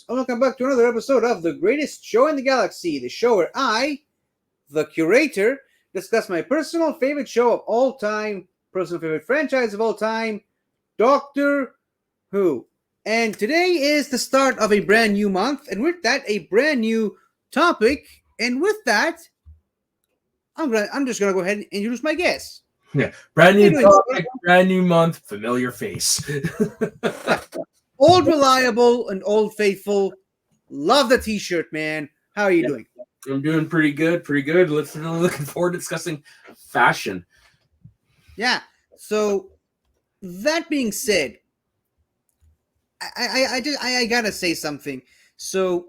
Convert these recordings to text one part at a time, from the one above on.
and welcome back to another episode of The Greatest Show in the Galaxy, the show where I, the curator, discuss my personal favorite show of all time, personal favorite franchise of all time, Doctor Who. And today is the start of a brand new month, and with that, a brand new topic. And with that, I'm just gonna go ahead and introduce my guest. Yeah, brand new topic, brand new month, familiar face. Old reliable and old faithful. Love the t-shirt, man. How are you doing? I'm doing pretty good, looking forward to discussing fashion. Yeah. So that being said, I gotta say something. So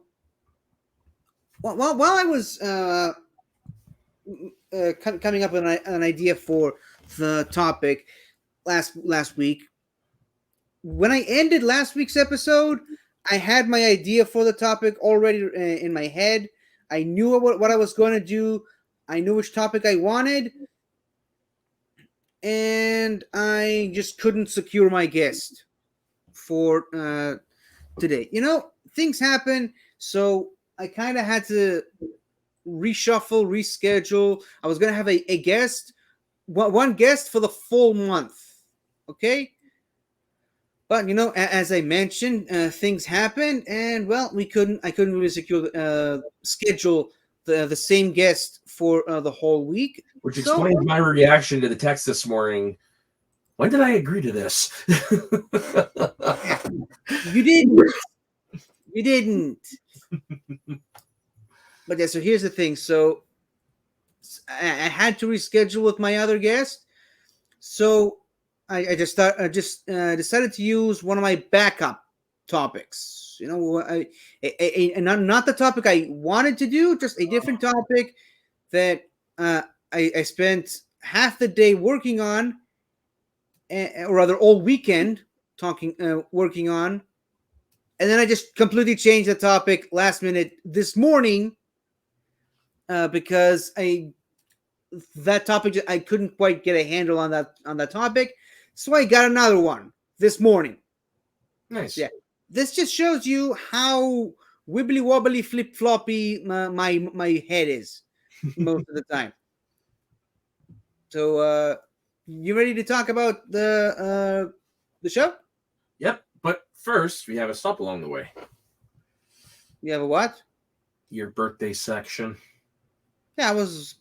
while I was coming up with an idea for the topic last week, when I ended last week's episode, I had my idea for the topic already in my head. I knew what I was going to do. I knew which topic I wanted. And I just couldn't secure my guest for today. You know, things happen. So I kind of had to reshuffle, reschedule. I was going to have a guest, one guest for the full month. Okay? But you know, as I mentioned, things happen, and well, I couldn't really schedule the same guest for the whole week. Which explains my reaction to the text this morning. When did I agree to this? You didn't. You didn't. But yeah, so here's the thing. So I had to reschedule with my other guest. So I just decided to use one of my backup topics. You know, not the topic I wanted to do, just a different topic that I spent half the day working on, or rather all weekend working on, and then I just completely changed the topic last minute this morning because that topic I couldn't quite get a handle on that topic. So I got another one this morning. Nice. Yeah. This just shows you how wibbly wobbly flip floppy my head is most of the time. So you ready to talk about the show? Yep. But first, we have a stop along the way. You have a what? Your birthday section. Yeah, I was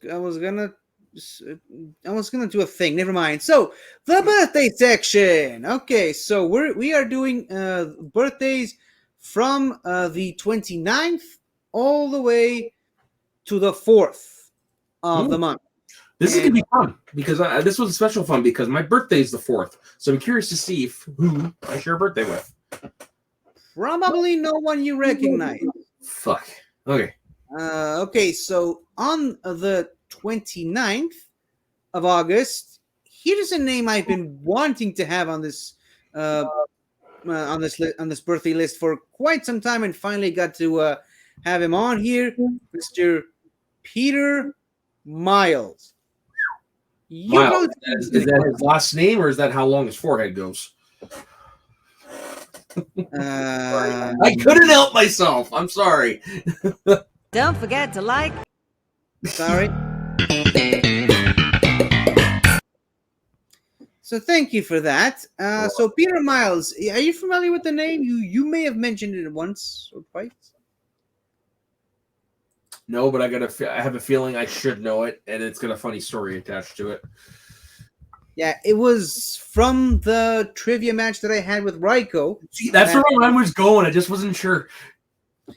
gonna do a thing. Never mind. So the birthday section. Okay, so we are doing birthdays from the 29th all the way to the 4th of the month. This is gonna be fun because this was a special fun because my birthday is the 4th. So I'm curious to see who I share a birthday with. Probably no one you recognize. Fuck. Okay. Okay, so on the 29th of August, here's a name I've been wanting to have on this birthday list for quite some time, and finally got to have him on here, Mr. Peter Miles. Miles. Is that his last name, or is that how long his forehead goes? I couldn't help myself. I'm sorry. Don't forget to like. Sorry. So thank you for that. So Peter Miles, are you familiar with the name? You may have mentioned it once or twice. No, but I have a feeling I should know it, and it's got a funny story attached to it. Yeah, it was from the trivia match that I had with Raiko. See, that's where my mind was going. I just wasn't sure.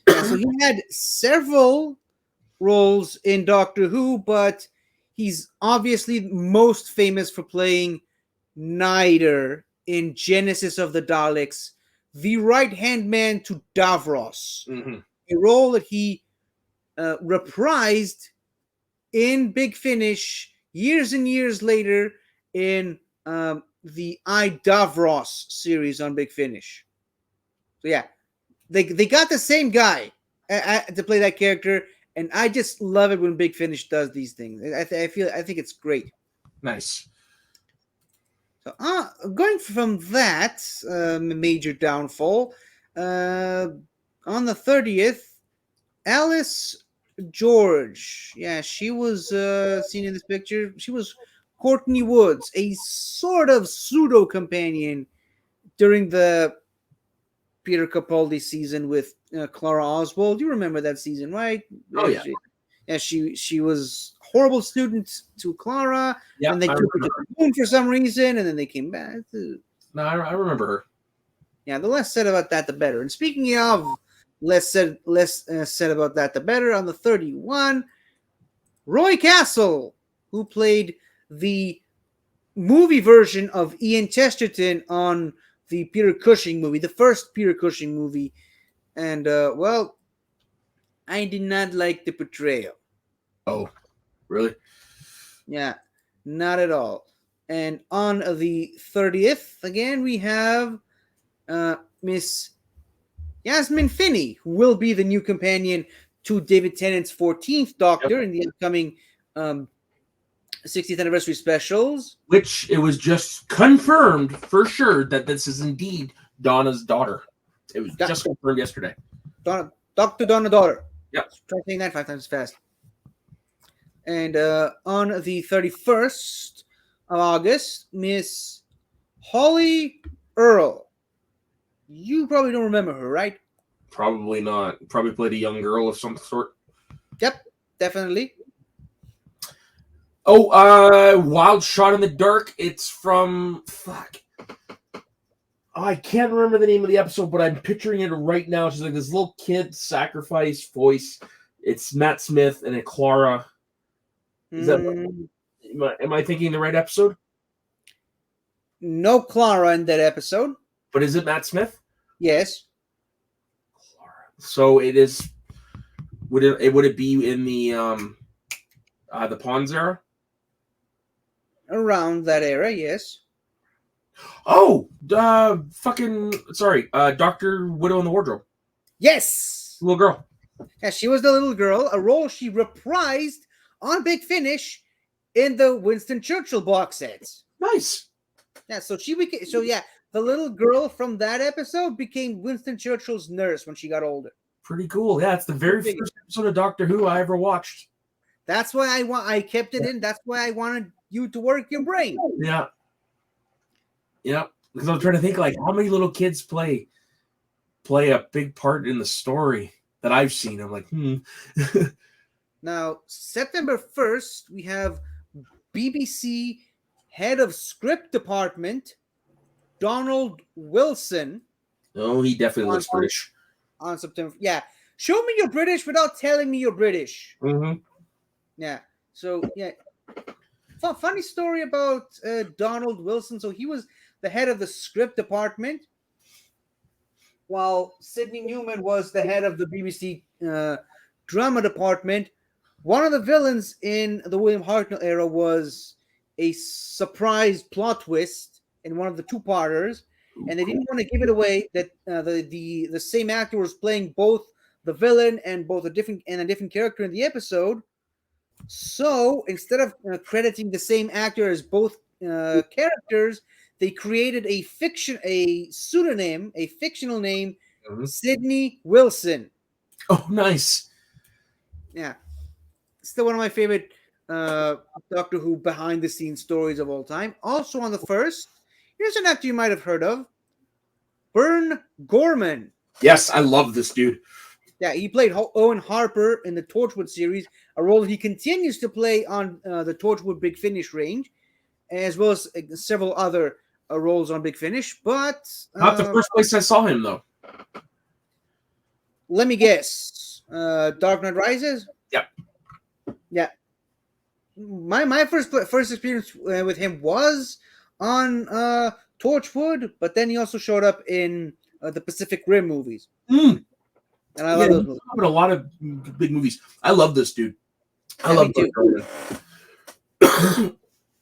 Yeah, so he had several roles in Doctor Who, but he's obviously most famous for playing Nyder in Genesis of the Daleks, the right-hand man to Davros, a role that he reprised in Big Finish years and years later in the I, Davros series on Big Finish. So yeah, they got the same guy to play that character, and I just love it when Big Finish does these things. I think it's great. Nice. So going from that major downfall, On the 30th, Alice George. Yeah, she was seen in this picture. She was Courtney Woods, a sort of pseudo companion during the Peter Capaldi season with Clara Oswald. You remember that season, right? Oh yeah. She was horrible student to Clara, Yeah, and they I took her remember to the moon for some reason, and then they came back. No, I remember her. Yeah, the less said about that, the better. And speaking of less said about that, the better. On the 31, Roy Castle, who played the movie version of Ian Chesterton on the Peter Cushing movie, the first Peter Cushing movie. And, well, I did not like the portrayal. Oh, really? Yeah, not at all. And on the 30th, again, we have Miss Yasmin Finney, who will be the new companion to David Tennant's 14th Doctor in the upcoming 60th anniversary specials. Which it was just confirmed for sure that this is indeed Donna's daughter. It was just confirmed yesterday. Dr. Donna daughter. Yep. Try saying that 5 times fast. And on the 31st of August, Miss Holly Earl. You probably don't remember her, right? Probably not. Probably played a young girl of some sort. Yep, definitely. Oh, Wild Shot in the Dark. It's from I can't remember the name of the episode, but I'm picturing it right now. She's like this little kid sacrifice voice. It's Matt Smith and a Clara. Am I thinking the right episode? No Clara in that episode. But is it Matt Smith? Yes. Clara. So it is. Would it be in the Pawns era? Around that era, yes. Oh, Dr. Widow in the Wardrobe. Yes! Little girl. Yeah, she was the little girl, a role she reprised on Big Finish in the Winston Churchill box sets. Nice. Yeah, so the little girl from that episode became Winston Churchill's nurse when she got older. Pretty cool. Yeah, it's the very first episode of Doctor Who I ever watched. That's why I kept it in. That's why I wanted you to work your brain. Yeah. Yeah. Because I'm trying to think like how many little kids play a big part in the story that I've seen. I'm like, Now, September 1st, we have BBC head of script department, Donald Wilson. Oh, he definitely looks British. On September. Yeah. Show me you're British without telling me you're British. Mm-hmm. Yeah. So, yeah. Funny story about Donald Wilson. So he was the head of the script department, while Sidney Newman was the head of the BBC drama department. One of the villains in the William Hartnell era was a surprise plot twist in one of the two-parters, and they didn't want to give it away that the same actor was playing both the villain and a different character in the episode. So instead of crediting the same actor as both characters, they created a fictional name, Sidney Wilson. Oh, nice. Yeah. Still one of my favorite Doctor Who behind-the-scenes stories of all time. Also on the 1st, here's an actor you might have heard of, Bern Gorman. Yes, I love this dude. Yeah, he played Owen Harper in the Torchwood series, a role he continues to play on the Torchwood Big Finish range, as well as several other roles on Big Finish. But not the first place I saw him, though. Let me guess. Dark Knight Rises? Yep. Yeah. My first experience with him was on Torchwood, but then he also showed up in the Pacific Rim movies. And I love those movies. A lot of big movies. I love this dude. I love him.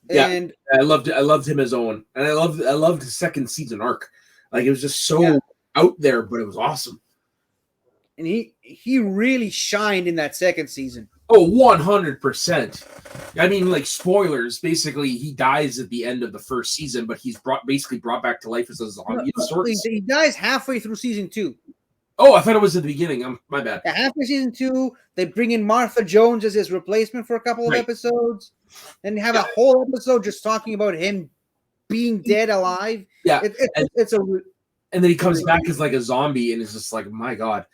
Yeah, and I loved him as Owen, and I loved his second season arc. Like it was just so out there, but it was awesome. And he really shined in that second season. Oh, 100%. I mean, like spoilers. Basically, he dies at the end of the first season, but he's brought back to life as a zombie of sorts. He dies halfway through season 2. Oh, I thought it was at the beginning. My bad. After season 2, they bring in Martha Jones as his replacement for a couple of Right. episodes, and have a whole episode just talking about him being dead alive. Yeah, It's a and then he comes back as like a zombie, and it's just like, my God.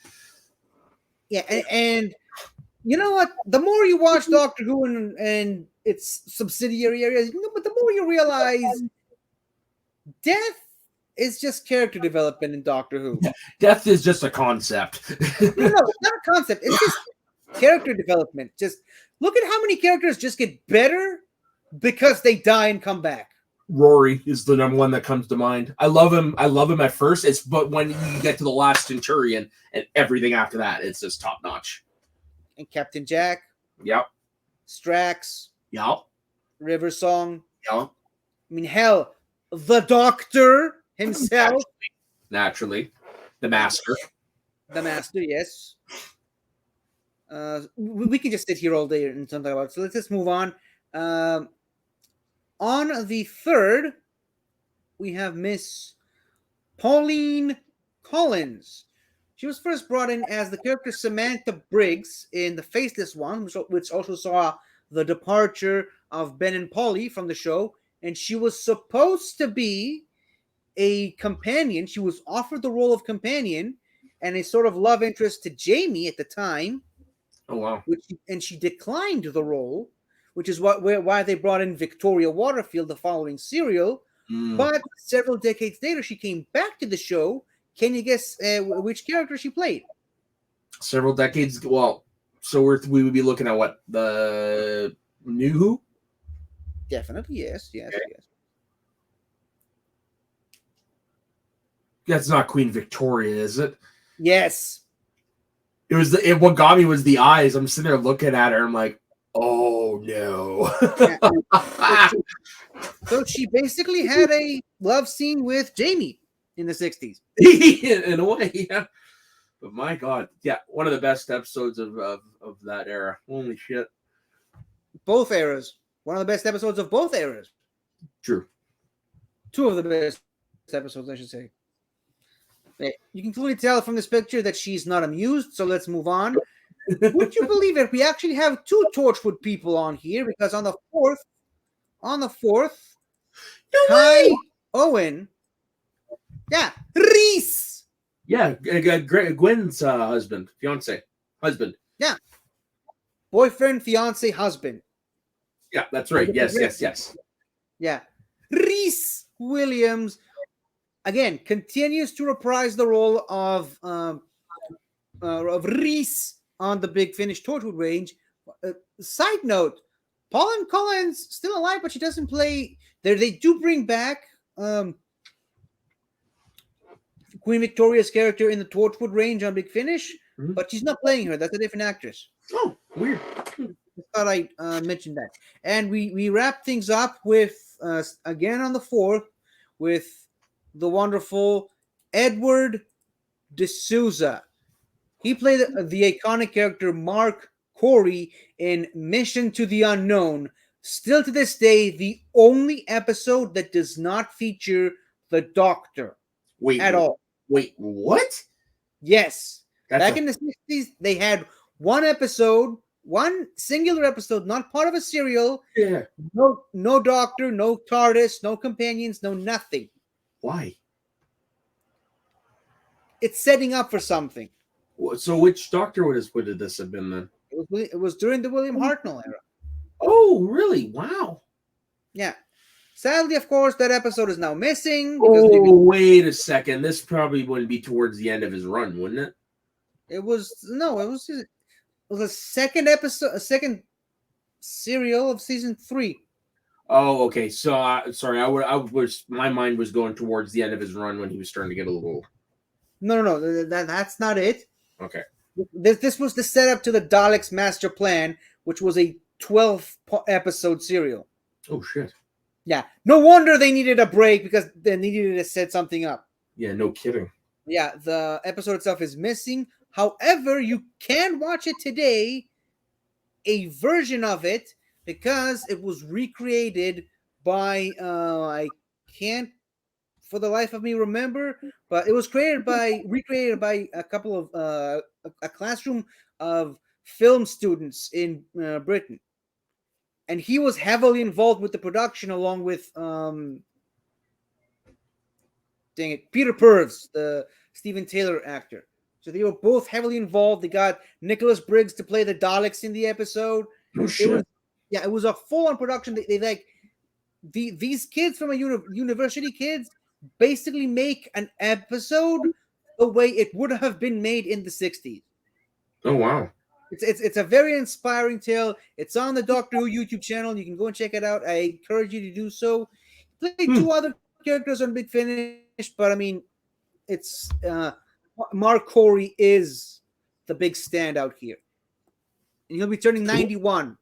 yeah, and you know what? The more you watch Doctor Who and its subsidiary areas, but the more you realize death is just character development in Doctor Who. Death is just a concept. No, it's not a concept. It's just character development. Just look at how many characters just get better because they die and come back. Rory is the number one that comes to mind. I love him at first. But when you get to the last Centurion and everything after that, it's just top notch. And Captain Jack. Yep. Strax. Yep. River Song. Yep. I mean, hell, the Doctor himself. Naturally. The Master. The Master, yes. We can just sit here all day and talk about it. So let's just move on. On the 3rd, we have Miss Pauline Collins. She was first brought in as the character Samantha Briggs in The Faceless One, which also saw the departure of Ben and Polly from the show. And she was supposed to be a companion. She was offered the role of companion and a sort of love interest to Jamie at the time. Oh, wow. And she declined the role, which is why they brought in Victoria Waterfield the following serial. But several decades later, she came back to the show. Can you guess which character she played? Several decades. Well, so we would be looking at what, the New Who? Definitely, yes. Okay. That's not Queen Victoria, is it? Yes. It was what got me was the eyes. I'm sitting there looking at her. I'm like, oh no. So she basically had a love scene with Jamie in the 60s. In a way, yeah. But my God, yeah, one of the best episodes of that era. Holy shit. Both eras. One of the best episodes of both eras. True. Two of the best episodes, I should say. You can clearly tell from this picture that she's not amused, so let's move on. Would you believe it? We actually have 2 Torchwood people on here because on the 4th, Kai Owen, Reese. Yeah, Gwen's fiance. Yeah. Boyfriend, fiance, husband. Yeah, that's right. Yes. Yeah. Reese Williams, again, continues to reprise the role of Reese on the Big Finish Torchwood range. Side note, Pauline Collins still alive, but she doesn't play. They do bring back Queen Victoria's character in the Torchwood range on Big Finish, but she's not playing her. That's a different actress. Oh, weird. I thought I mentioned that. And we wrap things up with, again on the 4th, with the wonderful Edward D'Souza. He played the iconic character Mark Corey in Mission to the Unknown. Still to this day, the only episode that does not feature the Doctor at all. Wait, what? Yes. Back in the 60s, they had one singular episode, not part of a serial. Yeah. No Doctor, no TARDIS, no companions, no nothing. Why? It's setting up for something. So which Doctor would this have been then? It was during the William Hartnell era. Oh, really? Wow. Yeah. Sadly, of course, that episode is now missing. Wait a second. This probably wouldn't be towards the end of his run, wouldn't it? It was a second episode, a second serial of season 3. Oh, okay. So, sorry, my mind was going towards the end of his run when he was starting to get a little. No. That's not it. Okay. This was the setup to the Daleks' Master Plan, which was a 12-episode serial. Oh shit. Yeah. No wonder they needed a break because they needed to set something up. Yeah, no kidding. Yeah, the episode itself is missing. However, you can watch it today, a version of it, because it was recreated by I can't for the life of me remember, but it was recreated by a couple of a classroom of film students in Britain, and he was heavily involved with the production along with Peter Purves, the Steven Taylor actor. So they were both heavily involved. They got Nicholas Briggs to play the Daleks in the episode. Oh shit! It was a full-on production. They like these kids from a university kids basically make an episode the way it would have been made in the 60s. Oh wow! It's a very inspiring tale. It's on the Doctor Who YouTube channel. You can go and check it out. I encourage you to do so. Play two other characters on Big Finish, but I mean, it's Mark Corey is the big standout here, and he'll be turning 91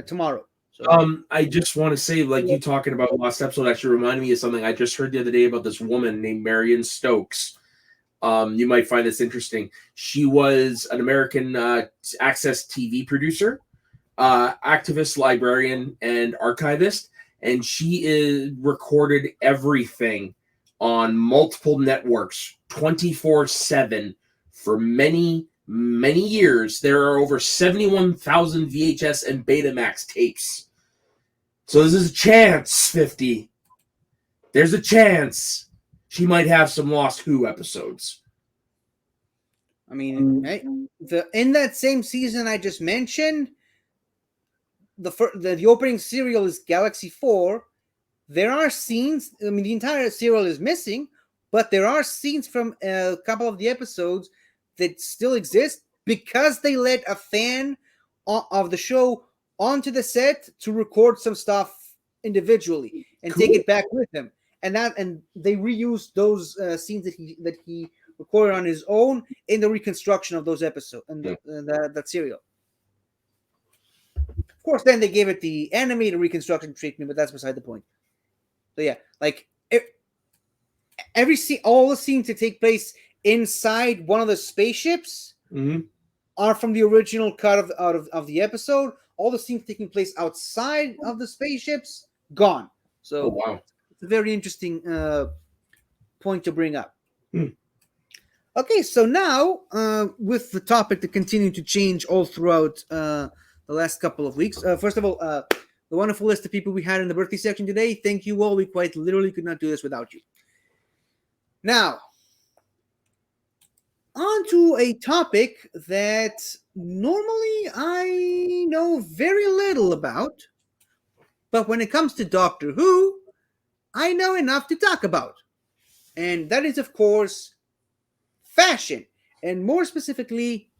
tomorrow. So, I just want to say, like you talking about last episode, actually reminded me of something I just heard the other day about this woman named Marion Stokes. You might find this interesting. She was an American access TV producer, activist, librarian, and archivist, and she recorded everything on multiple networks 24/7 for many years. There are over 71,000 VHS and Betamax tapes. So there's a chance, 50. There's a chance she might have some Lost Who episodes. I mean, in that same season I just mentioned, the opening serial is Galaxy 4. There are scenes. I mean, the entire serial is missing, but there are scenes from a couple of the episodes that still exist because they let a fan of the show onto the set to record some stuff individually and take it back with them. And they reused those scenes that he recorded on his own in the reconstruction of those episodes and that serial. Of course, then they gave it the animated reconstruction treatment, but that's beside the point. So yeah, like all the scenes that take place inside one of the spaceships are from the original cut of the episode. All the scenes taking place outside of the spaceships gone. So wow, it's a very interesting point to bring up. Okay, so now with the topic to continue to change all throughout the last couple of weeks. First of all, the wonderful list of people we had in the birthday section today. Thank you all. We quite literally could not do this without you. Now, on to a topic that normally I know very little about, but when it comes to Doctor Who, I know enough to talk about. And that is, of course, fashion, and more specifically,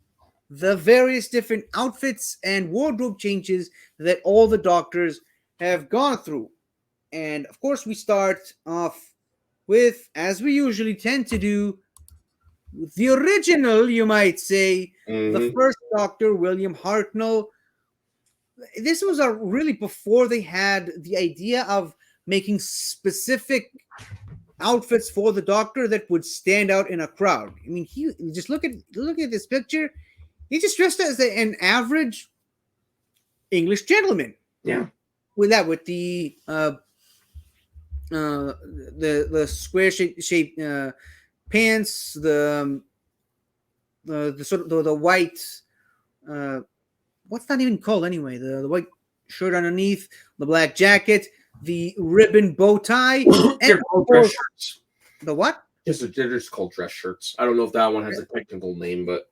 the various different outfits and wardrobe changes that all the Doctors have gone through. And of course, we start off with, as we usually tend to do, the original, you might say, the first Doctor, William Hartnell. This was really before they had the idea of making specific outfits for the Doctor that would stand out in a crowd. I mean, he just look at this picture. He's just dressed as an average English gentleman. Yeah, with the square shape pants, the sort of the white what's that even called anyway? The white shirt underneath, the black jacket, the ribbon bow tie, and dress shirts. The what? They're just called dress shirts. I don't know if that one has a technical name, but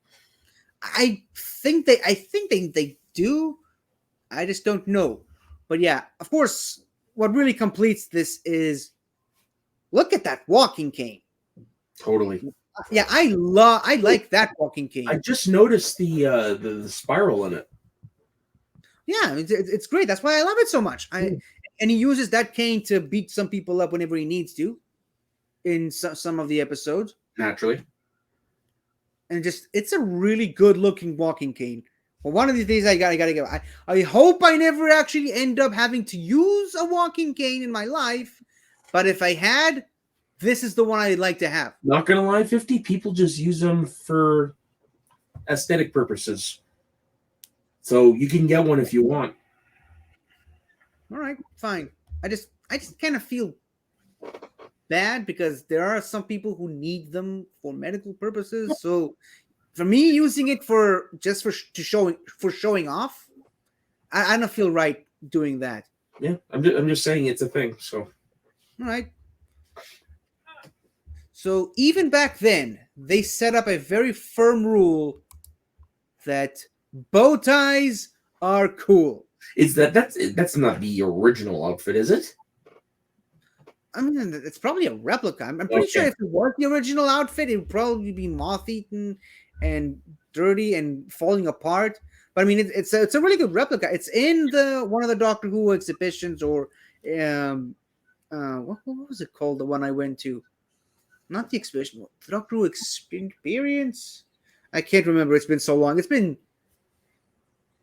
I think they do. I just don't know. But yeah, of course, what really completes this is look at that walking cane. Totally. Yeah, I like that walking cane. I just noticed the spiral in it. Yeah, it's great. That's why I love it so much. And he uses that cane to beat some people up whenever he needs to in some of the episodes. Naturally. And it's a really good looking walking cane. Well, one of these days I gotta go. I hope I never actually end up having to use a walking cane in my life. But if I had, this is the one I'd like to have. Not gonna lie, 50 people just use them for aesthetic purposes. So you can get one if you want. All right, fine. I just kind of feel bad because there are some people who need them for medical purposes. So for me, using it for just for showing off, I don't feel right doing that. Yeah, I'm just saying it's a thing. So All right. So even back then, they set up a very firm rule that bow ties are cool. is that's not the original outfit, is it? I mean, it's probably a replica. I'm pretty sure Okay. if it was the original outfit, it would probably be moth-eaten and dirty and falling apart. But I mean, it's a really good replica. It's in the one of the Doctor Who exhibitions, or um, what was it called? The one I went to, not the exhibition, the Doctor Who experience. I can't remember. It's been so long. It's been,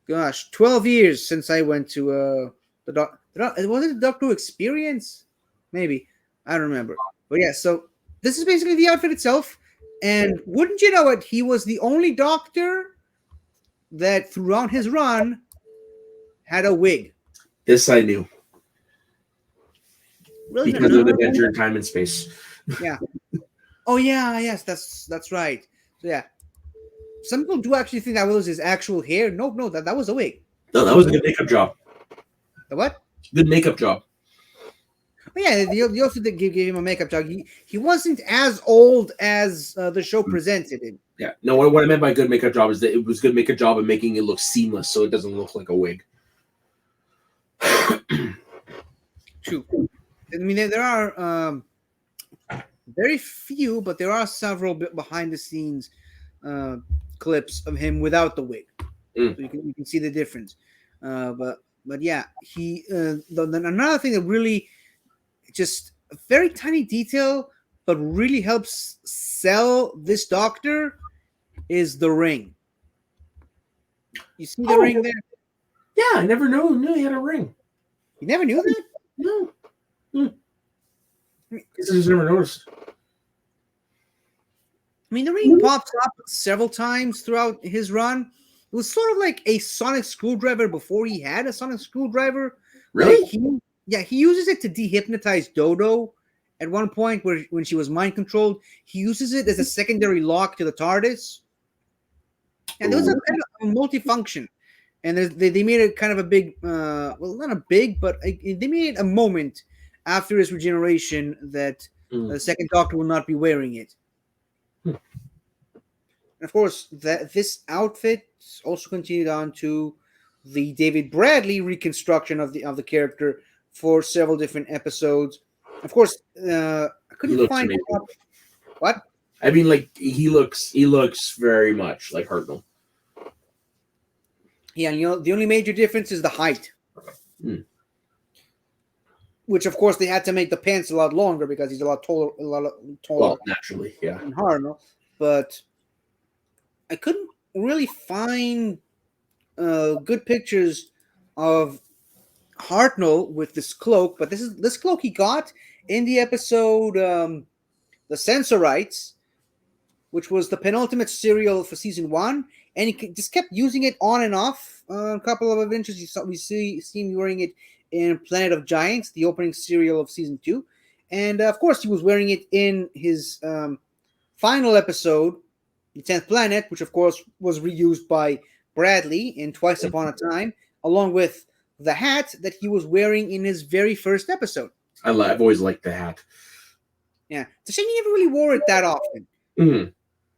gosh, 12 years since I went to was it the Doctor Who experience? Maybe, I don't remember. But yeah, so this is basically the outfit itself. And wouldn't you know it, he was the only Doctor that throughout his run had a wig. This I knew Really? because of Adventure in Time and Space. Yeah. Oh yeah, yes, that's right. So yeah, some people do actually think that was his actual hair. No, that was a wig. No, that was a good makeup job. The what? Good makeup job. Oh, yeah, they also did give him a makeup job. He wasn't as old as the show presented him. Yeah. No, what I meant by good makeup job is that it was good makeup job of making it look seamless, so it doesn't look like a wig. True. I mean, there are very few, but there are several behind the scenes clips of him without the wig, so you can see the difference. But yeah, he another thing that really just a very tiny detail, but really helps sell this Doctor is the ring. You see the ring there? Yeah, I never knew he had a ring. You never knew that? No. I just never noticed. I mean, the ring pops up several times throughout his run. It was sort of like a sonic screwdriver before he had a sonic screwdriver. Really? Like he uses it to dehypnotize Dodo at one point when she was mind controlled. He uses it as a secondary lock to the TARDIS. And there was a kind of multifunction. And they made it kind of a big, well, not a big, but they made it a moment after his regeneration that the second Doctor will not be wearing it. And of course, this outfit also continued on to the David Bradley reconstruction of the character for several different episodes. Of course, I couldn't find what. I mean, like he looks very much like Hartnell. Yeah, the only major difference is the height, which of course they had to make the pants a lot longer because he's a lot taller. Well, naturally, yeah. Than Hartnell, but I couldn't really find good pictures of Hartnell with this cloak, but this cloak he got in the episode The Sensorites, which was the penultimate serial for season 1, and he just kept using it on and off. A couple of adventures we see him wearing it in Planet of Giants, the opening serial of season 2, and of course he was wearing it in his final episode, The 10th Planet, which of course was reused by Bradley in Twice Upon a Time, along with the hat that he was wearing in his very first episode. I've always liked the hat. Yeah, it's a shame he never really wore it that often. Mm-hmm.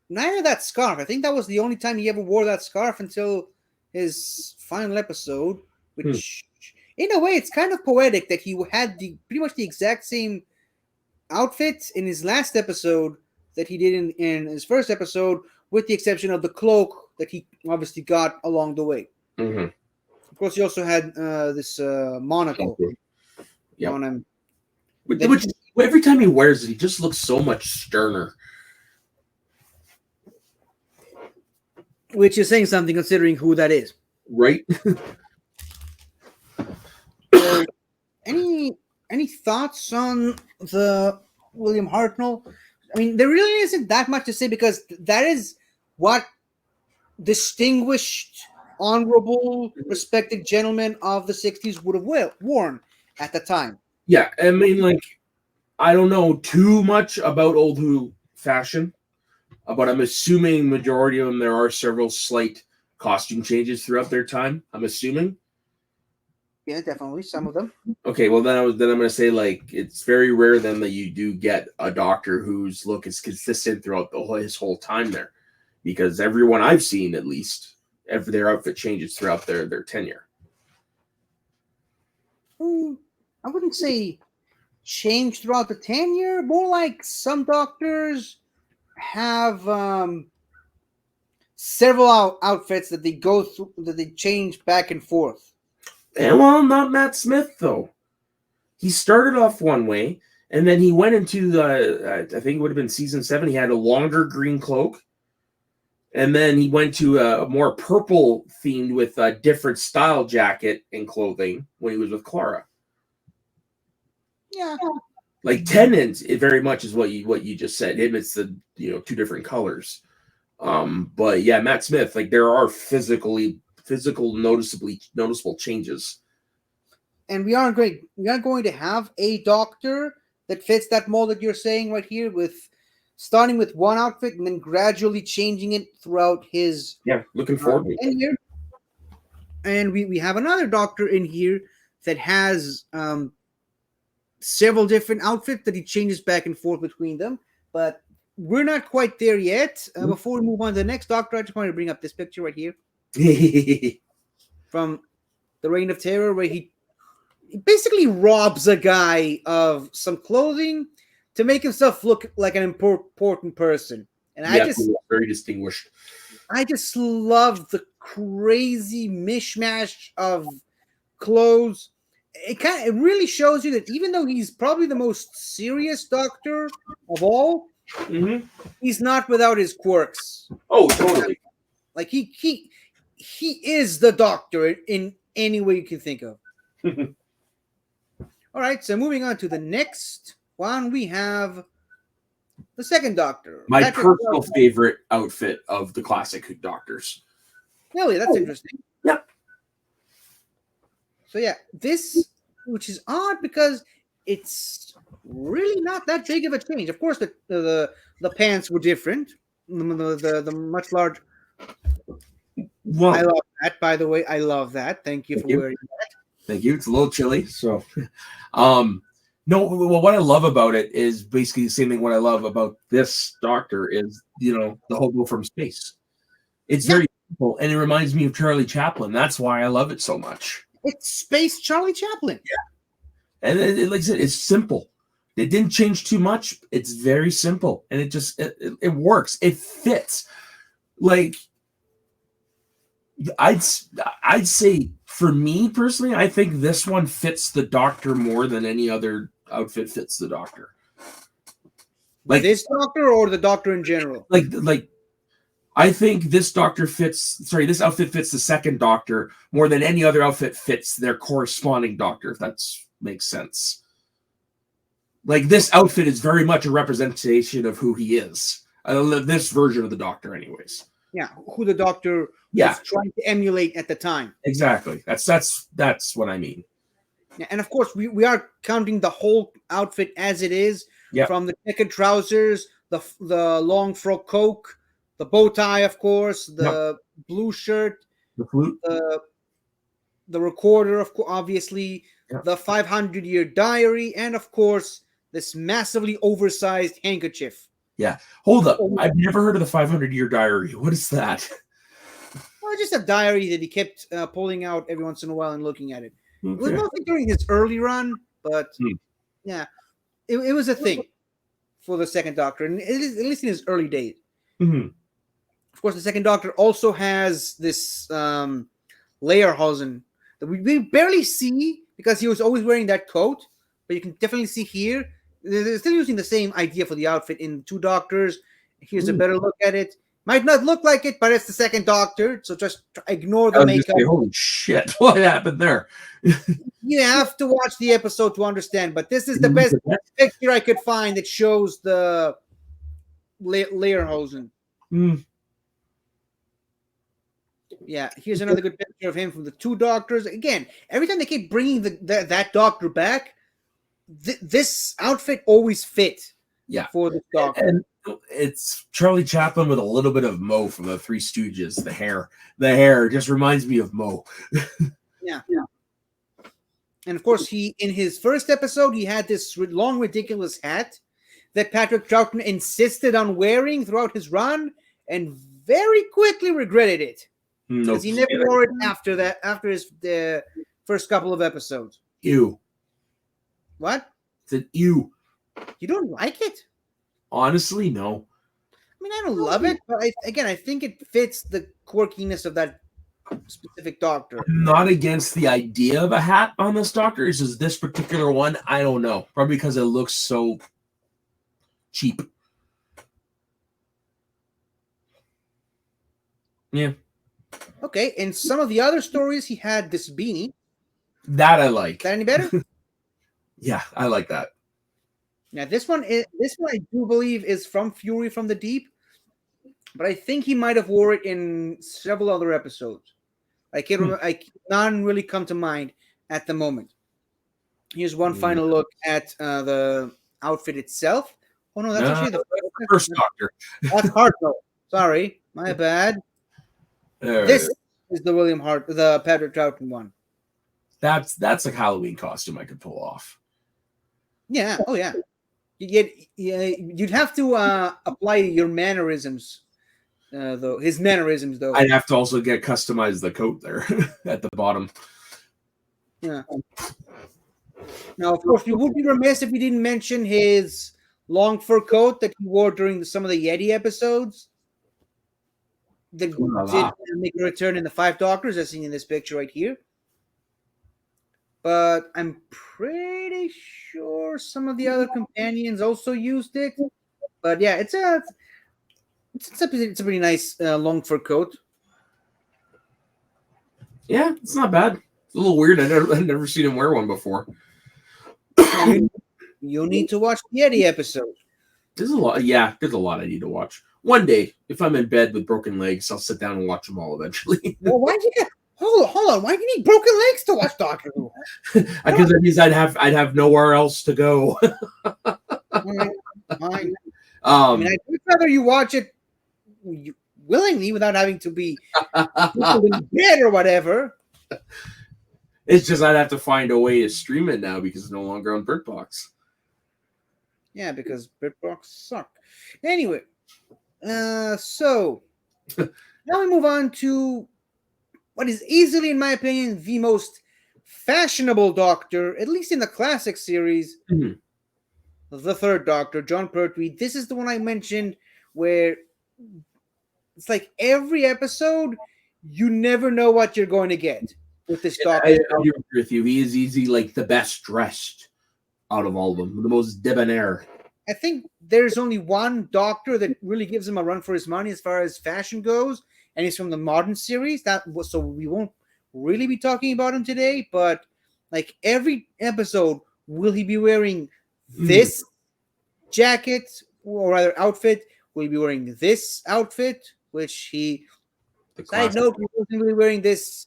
Neither that scarf. I think that was the only time he ever wore that scarf until his final episode, which, in a way, it's kind of poetic that he had pretty much the exact same outfit in his last episode that he did in his first episode, with the exception of the cloak that he obviously got along the way. Mm-hmm. Of course, he also had this monocle on him. Which every time he wears it, he just looks so much sterner. Which is saying something considering who that is. Right? Any thoughts on the William Hartnell? I mean, there really isn't that much to say because that is what distinguished, honorable, respected gentlemen of the 60s would have worn at the time. Yeah, I mean, like, I don't know too much about Old Who fashion, but I'm assuming majority of them, there are several slight costume changes throughout their time. I'm assuming. Yeah, definitely some of them. Okay, well then I'm going to say like it's very rare then that you do get a Doctor whose look is consistent throughout his whole time there, because everyone I've seen at least, their outfit changes throughout their tenure. I wouldn't say change throughout the tenure. More like some Doctors have several outfits that they go through, that they change back and forth. And well, not Matt Smith though. He started off one way, and then he went into the, I think it would have been season 7. He had a longer green cloak, and then he went to a more purple themed with a different style jacket and clothing when he was with Clara. Yeah, like Tennant, it very much is what you just said. Him, it's the 2 different colors. But yeah, Matt Smith, like there are physical noticeable changes. and we aren't going to have a Doctor that fits that mold that you're saying right here, with starting with one outfit and then gradually changing it throughout his Looking forward to it. tenure. And we have another Doctor in here that has several different outfits that he changes back and forth between them, but we're not quite there yet. Before we move on to the next Doctor, I just wanted to bring up this picture right here from the Reign of Terror, where he basically robs a guy of some clothing to make himself look like an important person. And I just very distinguished. I just love the crazy mishmash of clothes. It really shows you that even though he's probably the most serious Doctor of all, he's not without his quirks. Oh, totally. Like he is the Doctor in any way you can think of. All right, so moving on to the next one, we have the second Doctor. My personal favorite outfit of the classic Doctors. Really, that's interesting. Yep. So yeah, this, which is odd because it's really not that big of a change. Of course, the pants were different. The much larger. Well, I love that. By the way, I love that. Thank you for wearing that. Thank you. It's a little chilly, so. No, well, what I love about it is basically the same thing. What I love about this Doctor is, the hobo from space. It's very simple, and it reminds me of Charlie Chaplin. That's why I love it so much. It's Space Charlie Chaplin. Yeah, and like I said, it's simple. It didn't change too much. It's very simple, and it works. It fits. Like I'd say for me personally, I think this one fits the Doctor more than any other outfit fits the Doctor. Like this Doctor or the Doctor in general? Like I think this outfit fits the second Doctor more than any other outfit fits their corresponding Doctor, if that makes sense. Like this outfit is very much a representation of who he is. This version of the Doctor anyways. Yeah, who the Doctor was trying to emulate at the time. Exactly. That's what I mean. Yeah, and of course we are counting the whole outfit as it is, from the checkered trousers, the long frock coat, the bow tie, of course, the blue shirt, the flute, the recorder, of course, obviously, the 500-year diary, and of course this massively oversized handkerchief. Yeah. Hold up. I've never heard of the 500-year diary. What is that? Well, just a diary that he kept pulling out every once in a while and looking at it. Okay. It was mostly during his early run, but it was a thing for the second Doctor, and at least in his early days. Mm-hmm. Of course, the second Doctor also has this Lederhosen that we barely see because he was always wearing that coat, but you can definitely see here. They're still using the same idea for the outfit in Two Doctors. Here's a better look at it. Might not look like it, but it's the second Doctor, so just ignore the makeup. Holy shit, what happened there? You have to watch the episode to understand, but this is the best picture I could find that shows the Lederhosen. Yeah, here's another good picture of him from the Two Doctors. Again, every time they keep bringing that Doctor back, this outfit always fit. Yeah. For the Doctor. And it's Charlie Chaplin with a little bit of Mo from the Three Stooges. The hair just reminds me of Mo. Yeah. And of course, in his first episode, he had this long, ridiculous hat that Patrick Troughton insisted on wearing throughout his run, and very quickly regretted it because he never wore it after that. After the first couple of episodes. Ew. What? It's an ew. You don't like it? Honestly, no. I mean, I don't love it, but I think it fits the quirkiness of that specific Doctor. I'm not against the idea of a hat on this Doctor. It's just this particular one, I don't know. Probably because it looks so cheap. Yeah. Okay, in some of the other stories, he had this beanie. That I like. Is that any better? Yeah, I like that. Now, this one I do believe is from Fury from the Deep, but I think he might have wore it in several other episodes. I can't remember. None really come to mind at the moment. Here's one final look at the outfit itself. Oh no, that's actually the first Doctor. That's Hartnell. Sorry, my bad. This is the Patrick Troughton one. That's a Halloween costume I could pull off. Yeah. Oh yeah. You'd have to apply your mannerisms, though. His mannerisms, though. I'd have to also customize the coat there at the bottom. Yeah. Now, of course, we would be remiss if we didn't mention his long fur coat that he wore during some of the Yeti episodes. That did make a return in the Five Doctors, as seen in this picture right here. But I'm pretty sure some of the other companions also used it. But yeah, it's a pretty nice long fur coat. Yeah, it's not bad. It's a little weird. I've never seen him wear one before. You'll need to watch the Yeti episode. There's a lot. Yeah, there's a lot I need to watch. One day, if I'm in bed with broken legs, I'll sit down and watch them all eventually. Well, why do you? Hold on. Why do you need broken legs to watch Doctor Who? Because that means I'd have nowhere else to go. Fine. I mean, I'd rather you watch it willingly without having to be in bed or whatever. It's just I'd have to find a way to stream it now because it's no longer on BritBox. Yeah, because BritBox suck. Anyway, so now we move on to what is easily, in my opinion, the most fashionable Doctor, at least in the classic series, the Third Doctor, John Pertwee. This is the one I mentioned where it's like every episode, you never know what you're going to get with this Doctor. I agree with you. He is easy, like the best dressed out of all of them, the most debonair. I think there's only one Doctor that really gives him a run for his money as far as fashion goes, and he's from the modern series. So we won't really be talking about him today, but like every episode, will he be wearing this jacket or rather outfit? Will he be wearing this outfit? Which side note, he wasn't really wearing this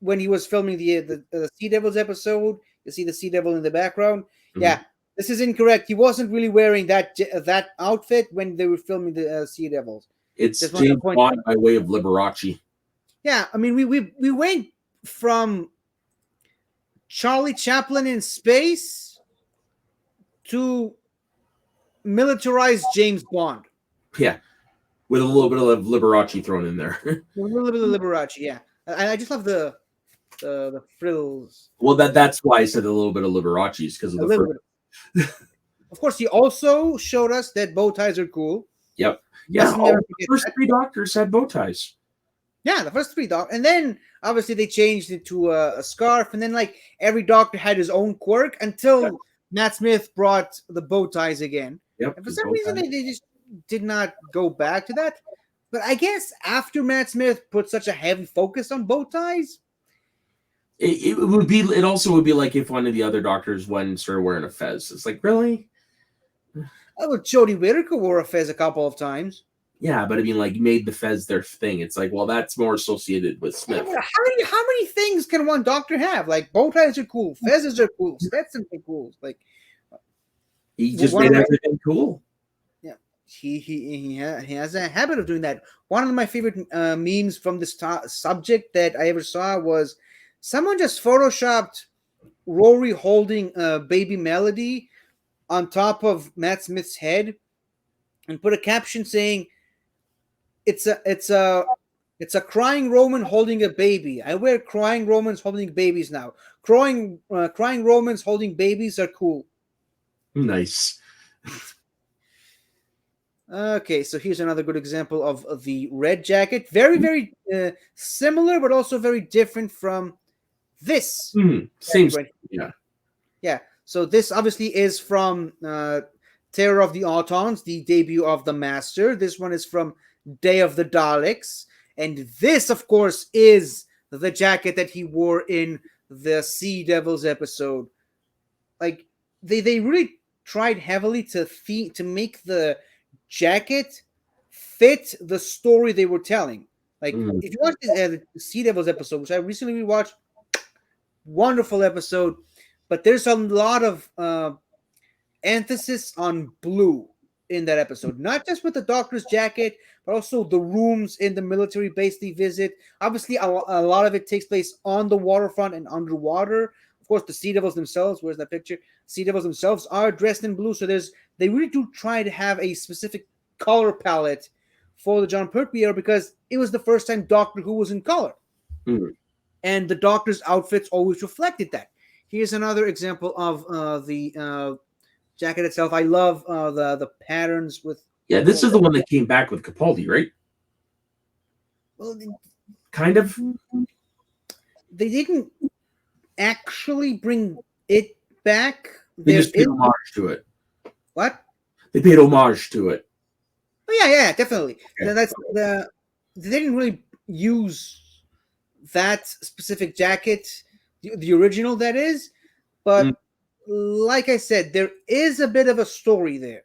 when he was filming the Sea Devils episode. You see the Sea Devil in the background. Yeah, this is incorrect. He wasn't really wearing that outfit when they were filming the Sea Devils. It's James Bond by way of Liberace. Yeah, I mean, we went from Charlie Chaplin in space to militarized James Bond. Yeah, with a little bit of Liberace thrown in there. A little bit of Liberace, yeah. I just love the frills. Well, that's why I said a little bit of Liberace's because of the frills. Of course, he also showed us that bow ties are cool. Yep. Yeah, the first three Doctors had bow ties. Yeah, the first three Doctors. And then, obviously, they changed it to a scarf. And then, like, every Doctor had his own quirk until Matt Smith brought the bow ties again. Yep. And for some reason, they just did not go back to that. But I guess after Matt Smith put such a heavy focus on bow ties, it also would be like if one of the other Doctors started wearing a fez. It's like, really? Well, Jodie Whittaker wore a fez a couple of times. Yeah, but I mean, like, made the fez their thing. It's like, well, that's more associated with Smith. How many things can one Doctor have? Like, bow ties are cool, fezzes are cool, Stetsons are cool. Like, He just made everything cool. Yeah, he has a habit of doing that. One of my favorite memes from this subject that I ever saw was someone just photoshopped Rory holding baby Melody on top of Matt Smith's head and put a caption saying, "It's a crying Roman holding a baby. I wear crying Romans holding babies now. Crying Romans holding babies are cool." Nice. Okay, so here's another good example of the red jacket. Very, very similar, but also very different from this. Same. Right. Yeah. Yeah. So this obviously is from Terror of the Autons, the debut of the Master. This one is from Day of the Daleks. And this, of course, is the jacket that he wore in the Sea Devils episode. Like, they really tried heavily to make the jacket fit the story they were telling. Like, if you watch the Sea Devils episode, which I recently rewatched, wonderful episode, but there's a lot of emphasis on blue in that episode, not just with the Doctor's jacket, but also the rooms in the military base they visit. Obviously, a lot of it takes place on the waterfront and underwater. Of course, the Sea Devils themselves, where's that picture? Sea Devils themselves are dressed in blue, so they really do try to have a specific color palette for the Jon Pertwee era because it was the first time Doctor Who was in color. And the Doctor's outfits always reflected that. Here's another example of the jacket itself. I love the patterns with. Yeah, this is the one that came back with Capaldi, right? Well, kind of. They didn't actually bring it back. They just paid homage to it. What? They paid homage to it. Oh yeah, definitely. Okay. They didn't really use that specific jacket, the original that is, but like I said, there is a bit of a story there,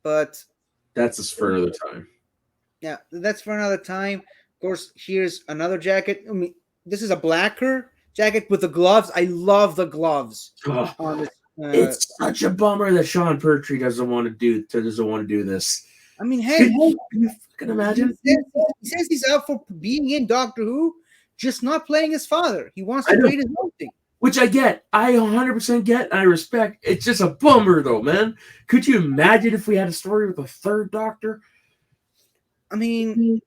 but that's just for another time. Yeah, that's for another time. Of course, here's another jacket. I mean, this is a blacker jacket with the gloves. I love the gloves. On this, it's such a bummer that Sean Pertwee doesn't want to do this. I mean, hey, can you fucking imagine? He says he's out for being in Doctor Who, just not playing his father. He wants to create his own thing. Which I get. I 100% get and I respect. It's just a bummer, though, man. Could you imagine if we had a story with a third Doctor? I mean,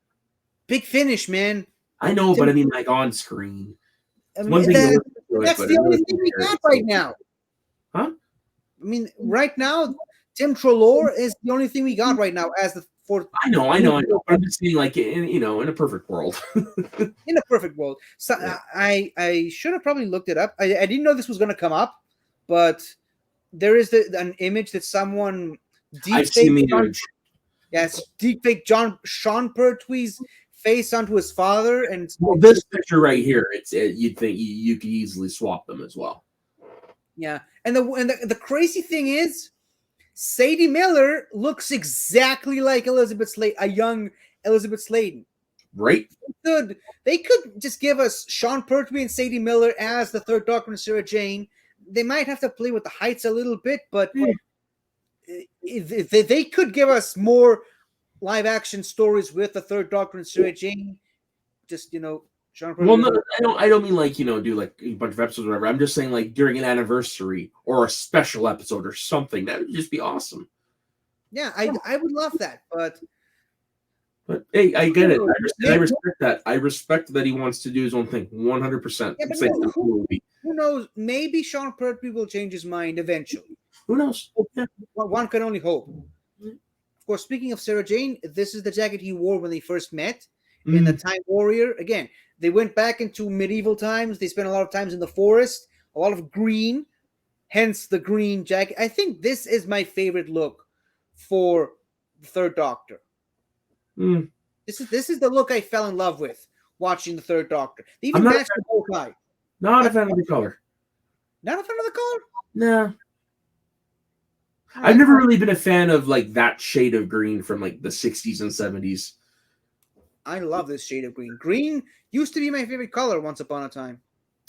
Big Finish, man. I know, but I mean, like, on screen. I mean, that's the only thing we got right now. Huh? I mean, right now, Tim Treloar is the only thing we got right now as the fourth. I know. But I'm just saying, like, in a perfect world. In a perfect world. So yeah. I should have probably looked it up. I didn't know this was going to come up, but there is an image that someone deepfaked. Yes, deepfake Sean Pertwee's face onto his father, and this picture right here, you'd think you could easily swap them as well. Yeah, and the crazy thing is, Sadie Miller looks exactly like a young Elizabeth Sladen. Right? They could just give us Sean Pertwee and Sadie Miller as the third Doctor and Sarah Jane. They might have to play with the heights a little bit, but they could give us more live action stories with the third Doctor and Sarah Jane. Just Sean Pertwee. Well, no, I don't mean like do like a bunch of episodes or whatever. I'm just saying like during an anniversary or a special episode or something. That would just be awesome. Yeah, I would love that, but hey, I get it. I respect that. I respect that he wants to do his own thing 100%. Yeah, who knows? Maybe Sean Pertwee will change his mind eventually. Who knows? Yeah. One can only hope. Of course, speaking of Sarah Jane, this is the jacket he wore when they first met in the Time Warrior. Again, they went back into medieval times. They spent a lot of times in the forest, a lot of green, hence the green jacket. I think this is my favorite look for the Third Doctor. This is the look I fell in love with watching the Third Doctor. They even matched the bow tie. Not a fan of the color. Not a fan of the color? No. I've never really been a fan of like that shade of green from like the 60s and 70s. I love this shade of green. Green used to be my favorite color once upon a time.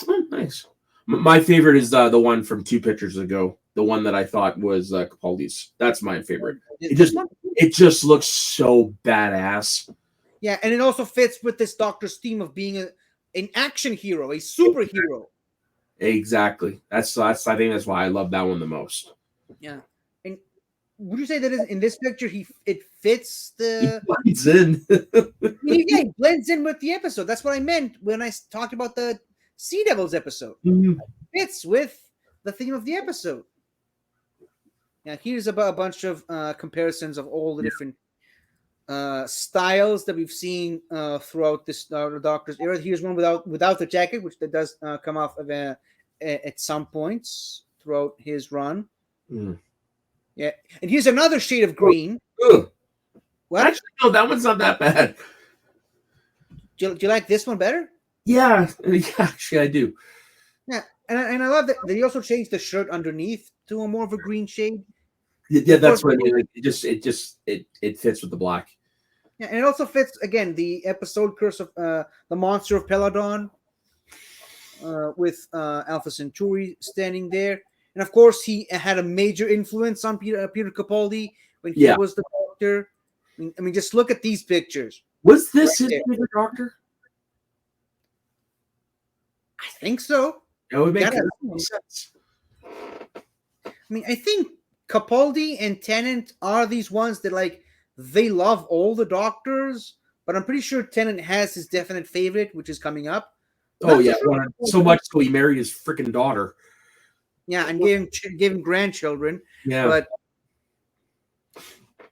Oh, nice. My favorite is the one from 2 pictures ago the one that I thought was Capaldi's. That's my favorite. This one? It just looks so badass. Yeah, and it also fits with this Doctor's theme of being an action hero, a superhero. Exactly. That's I think that's why I love that one the most. Yeah. And would you say that in this picture it fits the He blends in. he blends in with the episode. That's what I meant when I talked about the Sea Devils episode. Mhm. It fits with the theme of the episode. Now here's about a bunch of comparisons of all the different styles that we've seen throughout this Doctor's era. Here's one without the jacket, which that does come off of at some points throughout his run. Mm. Yeah, and here's another shade of green. Ugh. What? Actually, no, that one's not that bad. Do you like this one better? Yeah, actually, I do. Yeah, and I love that they also changed the shirt underneath to a more of a green shade. Yeah, that's what I mean. Like, it fits with the black. Yeah, and it also fits again the episode Curse of the Monster of Peladon, with Alpha Centauri standing there, and of course he had a major influence on Peter Capaldi when he was the Doctor. I mean, just look at these pictures. Was this his favorite Doctor? I think so. That would make sense. I mean, I think Capaldi and Tennant are these ones that they love all the Doctors, but I'm pretty sure Tennant has his definite favorite, which is coming up. Oh yeah, so much so he married his freaking daughter. Yeah, and gave him grandchildren. Yeah, but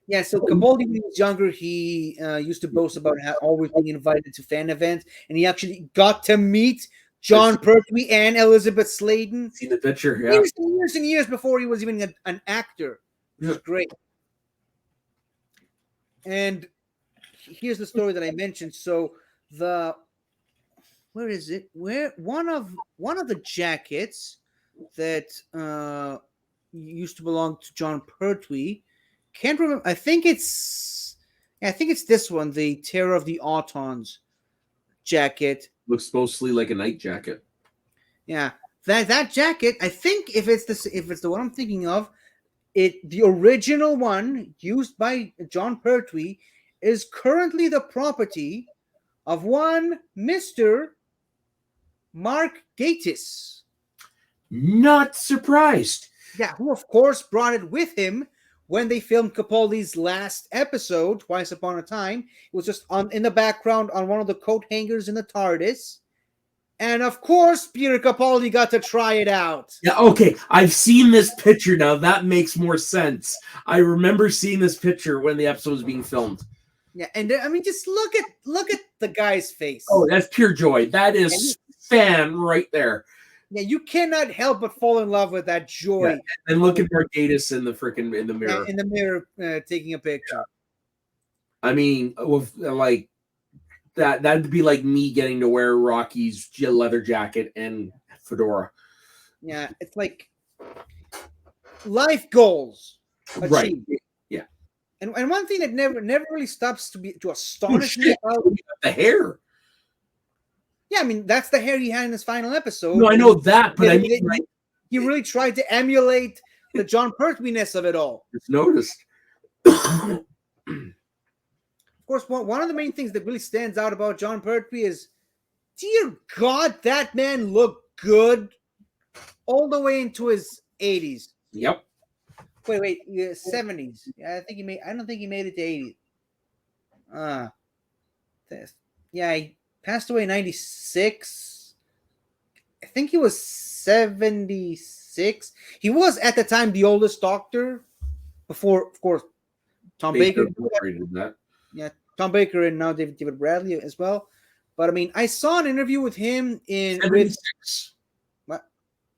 yeah. So Capaldi, when he was younger, he used to boast about how always being invited to fan events, and he actually got to meet John Pertwee and Elizabeth Sladen. See the picture, yeah. Years and years before he was even an actor, which is great. And here's the story that I mentioned. So where is it? Where one of the jackets that used to belong to John Pertwee. Can't remember. I think it's this one, the Terror of the Autons jacket. Looks mostly like a night jacket. Yeah, that jacket. I think if it's the one I'm thinking of, the original one used by John Pertwee is currently the property of one Mr. Mark Gatiss. Not surprised. Yeah, who of course brought it with him when they filmed Capaldi's last episode, Twice Upon a Time. It was just in the background on one of the coat hangers in the TARDIS. And of course, Peter Capaldi got to try it out. Yeah, okay. I've seen this picture now. That makes more sense. I remember seeing this picture when the episode was being filmed. Yeah, and I mean, just look at the guy's face. Oh, that's pure joy. That is fan right there. Yeah, you cannot help but fall in love with that joy. Yeah. And look at Margatus in the mirror. In the mirror, taking a picture. Yeah. I mean, with that'd be like me getting to wear Rocky's leather jacket and fedora. Yeah, it's like life goals achieved. Right. Yeah. And one thing that never really stops to astonish me about the hair. Yeah, I mean that's the hair he had in his final episode. No, I know that, but I mean, he really tried to emulate the John Pertwee-ness of it all. It's noticed. Of course, one of the main things that really stands out about John Pertwee is, dear God, that man looked good all the way into his 80s. Yep. Wait, 70s. Yeah, I don't think he made it to 80s. Yeah, he passed away in 96. I think he was 76. He was at the time the oldest Doctor before, of course, Tom Baker. That. Yeah, Tom Baker and now David Bradley as well. But I mean, I saw an interview with him in 76. What?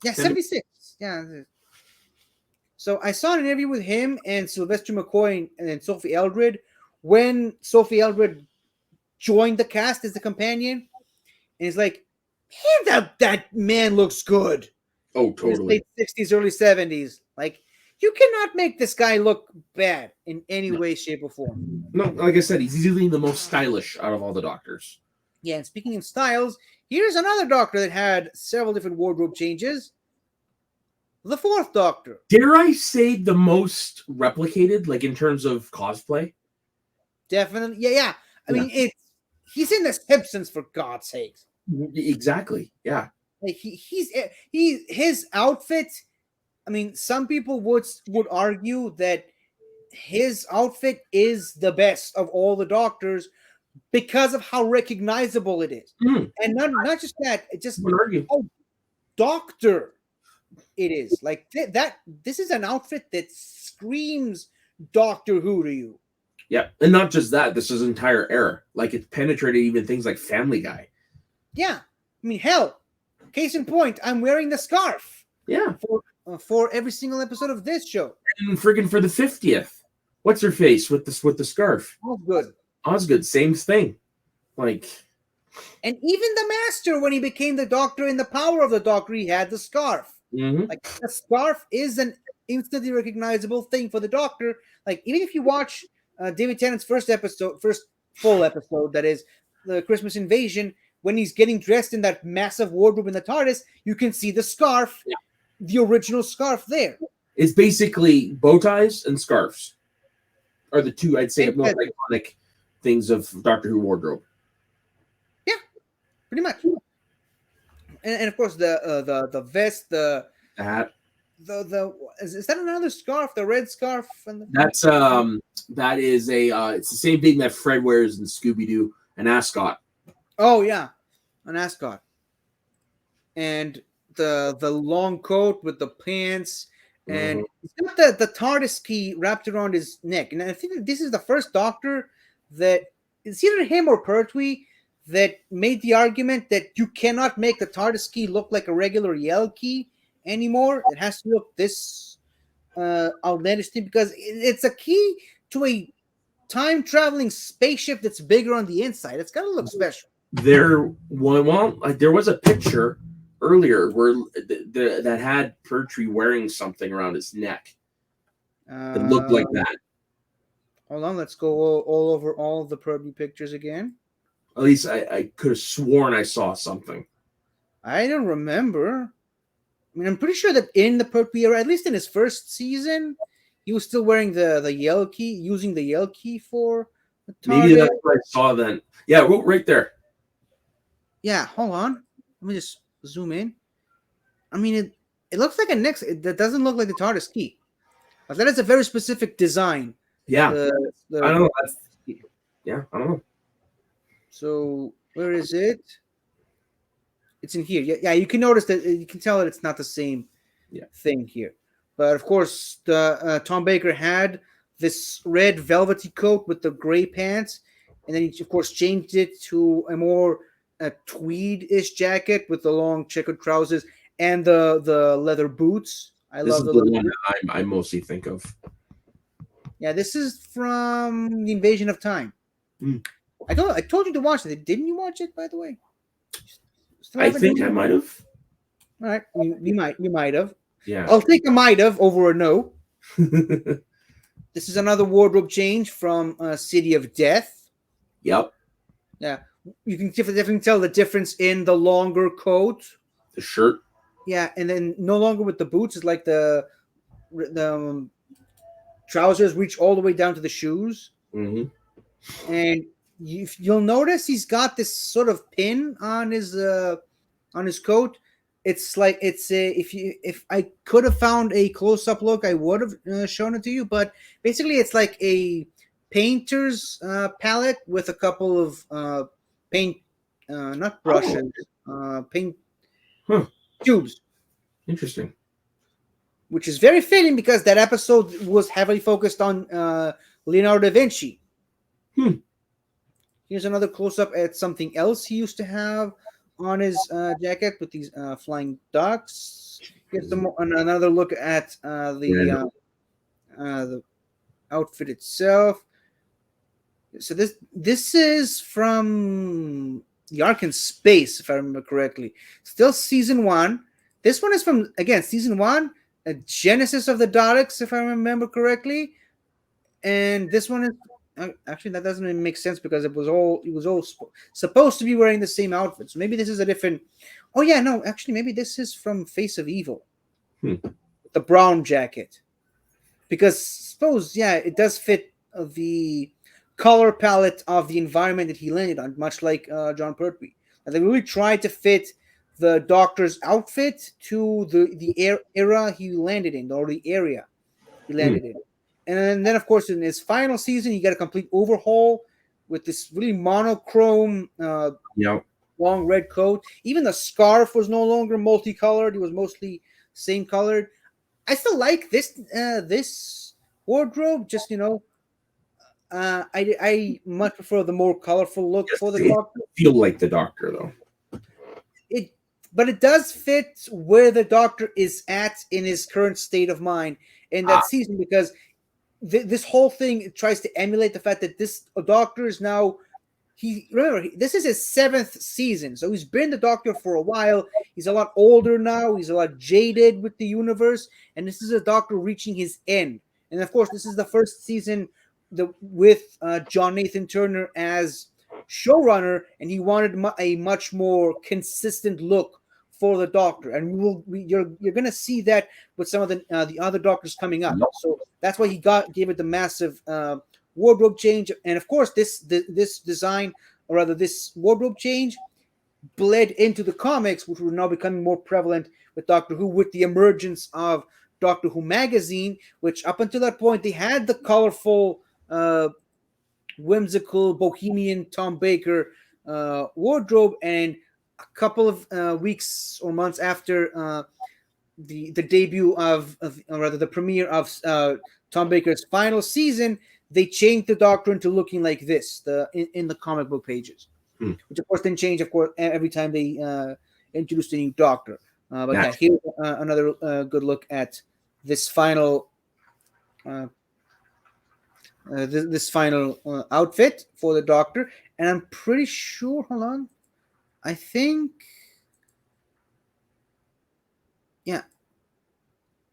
Yeah, 76. Yeah. So I saw an interview with him and Sylvester McCoy and Sophie Eldred when Sophie Eldred joined the cast as the companion, and he's like, "Man, that man looks good." Oh, totally. Late 60s, early 70s. Like, you cannot make this guy look bad in any way, shape, or form. No, like I said, he's easily the most stylish out of all the Doctors. Yeah, and speaking of styles, here's another Doctor that had several different wardrobe changes. the Fourth Doctor. Dare I say the most replicated, like in terms of cosplay? Definitely, yeah. I mean, he's in the Simpsons, for God's sakes. Exactly. Yeah. Like his outfit. I mean, some people would argue that his outfit is the best of all the Doctors because of how recognizable it is, and not just that, it just how Doctor it is. Like that. This is an outfit that screams Doctor Who to you. Yeah, and not just that. This is entire era. Like it's penetrated even things like Family Guy. Yeah, I mean, hell, case in point, I'm wearing the scarf. Yeah, for every single episode of this show. And friggin' for the 50th, what's her face with the scarf? Osgood, same thing. Like, and even the Master, when he became the Doctor in the Power of the Doctor, he had the scarf. Mm-hmm. Like the scarf is an instantly recognizable thing for the Doctor. Like even if you watch David Tennant's first full episode, that is the Christmas Invasion, when he's getting dressed in that massive wardrobe in the TARDIS, you can see the scarf, the original scarf there. It's basically bow ties and scarves are the two, I'd say, most iconic things of Doctor Who wardrobe. Yeah, pretty much. And of course the vest, the hat. Is that another scarf? The red scarf? That's that is it's the same thing that Fred wears in Scooby-Doo, an ascot. Oh yeah, an ascot. And the long coat with the pants, and he's got the TARDIS key wrapped around his neck. And I think that this is the first Doctor that it's either him or Pertwee that made the argument that you cannot make the TARDIS key look like a regular Yell key anymore. It has to look this outlandish thing because it's a key to a time traveling spaceship that's bigger on the inside. It's got to look special. There was a picture earlier where that had Pertwee wearing something around his neck. It looked like that. Hold on, let's go all over all the Pertwee pictures again. At least I could have sworn I saw something. I don't remember. I mean, I'm pretty sure that in the Pertwee era, at least in his first season, he was still wearing the Yell key, using the Yell key for the target. Maybe that's what I saw then. Yeah, right there. Yeah, hold on. Let me just zoom in. I mean, it looks like a Nix. That doesn't look like the TARDIS key. But that is a very specific design. Yeah. I don't know. I don't know. So where is it? It's in here. Yeah, you can notice that you can tell that it's not the same thing here. But of course, the Tom Baker had this red velvety coat with the gray pants, and then he of course changed it to a more tweed-ish jacket with the long checkered trousers and the leather boots. This is the one that I mostly think of. Yeah, this is from the Invasion of Time. I told you to watch it. Didn't you watch it, by the way? I think I might have. All right, you might have. Yeah, I'll take a might have over a no. This is another wardrobe change from City of Death. Yep. Yeah, you can definitely tell the difference in the longer coat, the shirt. Yeah, and then no longer with the boots. It's like the trousers reach all the way down to the shoes. Mm-hmm. And you'll notice he's got this sort of pin on his coat. It's like if I could have found a close-up look, I would have shown it to you. But basically, it's like a painter's palette with a couple of paint, not brushes, paint tubes. Interesting. Which is very fitting because that episode was heavily focused on Leonardo da Vinci. Here's another close-up at something else he used to have on his jacket with these flying ducks. Here's another look at the outfit itself. So this is from the Ark in Space, if I remember correctly. Still season 1. This one is from, again, season 1, a Genesis of the Daleks, if I remember correctly. And this one is actually, that doesn't even make sense because it was all supposed to be wearing the same outfit. So maybe this is a different. Oh yeah, no, actually, maybe this is from Face of Evil. the brown jacket, because suppose it does fit the color palette of the environment that he landed on, much like John Pertwee. And they really tried to fit the Doctor's outfit to the era he landed in, or the area he landed in. And then, of course, in his final season, he got a complete overhaul with this really monochrome long red coat. Even the scarf was no longer multicolored; it was mostly same colored. I still like this wardrobe. Just I much prefer the more colorful look for the Doctor. Feel like the Doctor though. But it does fit where the Doctor is at in his current state of mind in that season, because this whole thing tries to emulate the fact that this Doctor is now. This is his 7th season, so he's been the Doctor for a while. He's a lot older now. He's a lot jaded with the universe, and this is a Doctor reaching his end. And of course, this is the first season with John Nathan Turner as showrunner, and he wanted a much more consistent look for the Doctor, and you're going to see that with some of the other Doctors coming up. So that's why he gave it the massive wardrobe change. And of course, this design, or rather this wardrobe change, bled into the comics, which were now becoming more prevalent with Doctor Who, with the emergence of Doctor Who magazine, which up until that point they had the colorful, whimsical, bohemian Tom Baker wardrobe, and a couple of weeks or months after the debut of or rather the premiere of Tom Baker's final season, they changed the Doctor into looking like this in the comic book pages, which of course didn't change, of course, every time they introduced a new Doctor. But here's another good look at this final outfit for the Doctor, and I'm pretty sure. Hold on, I think. Yeah,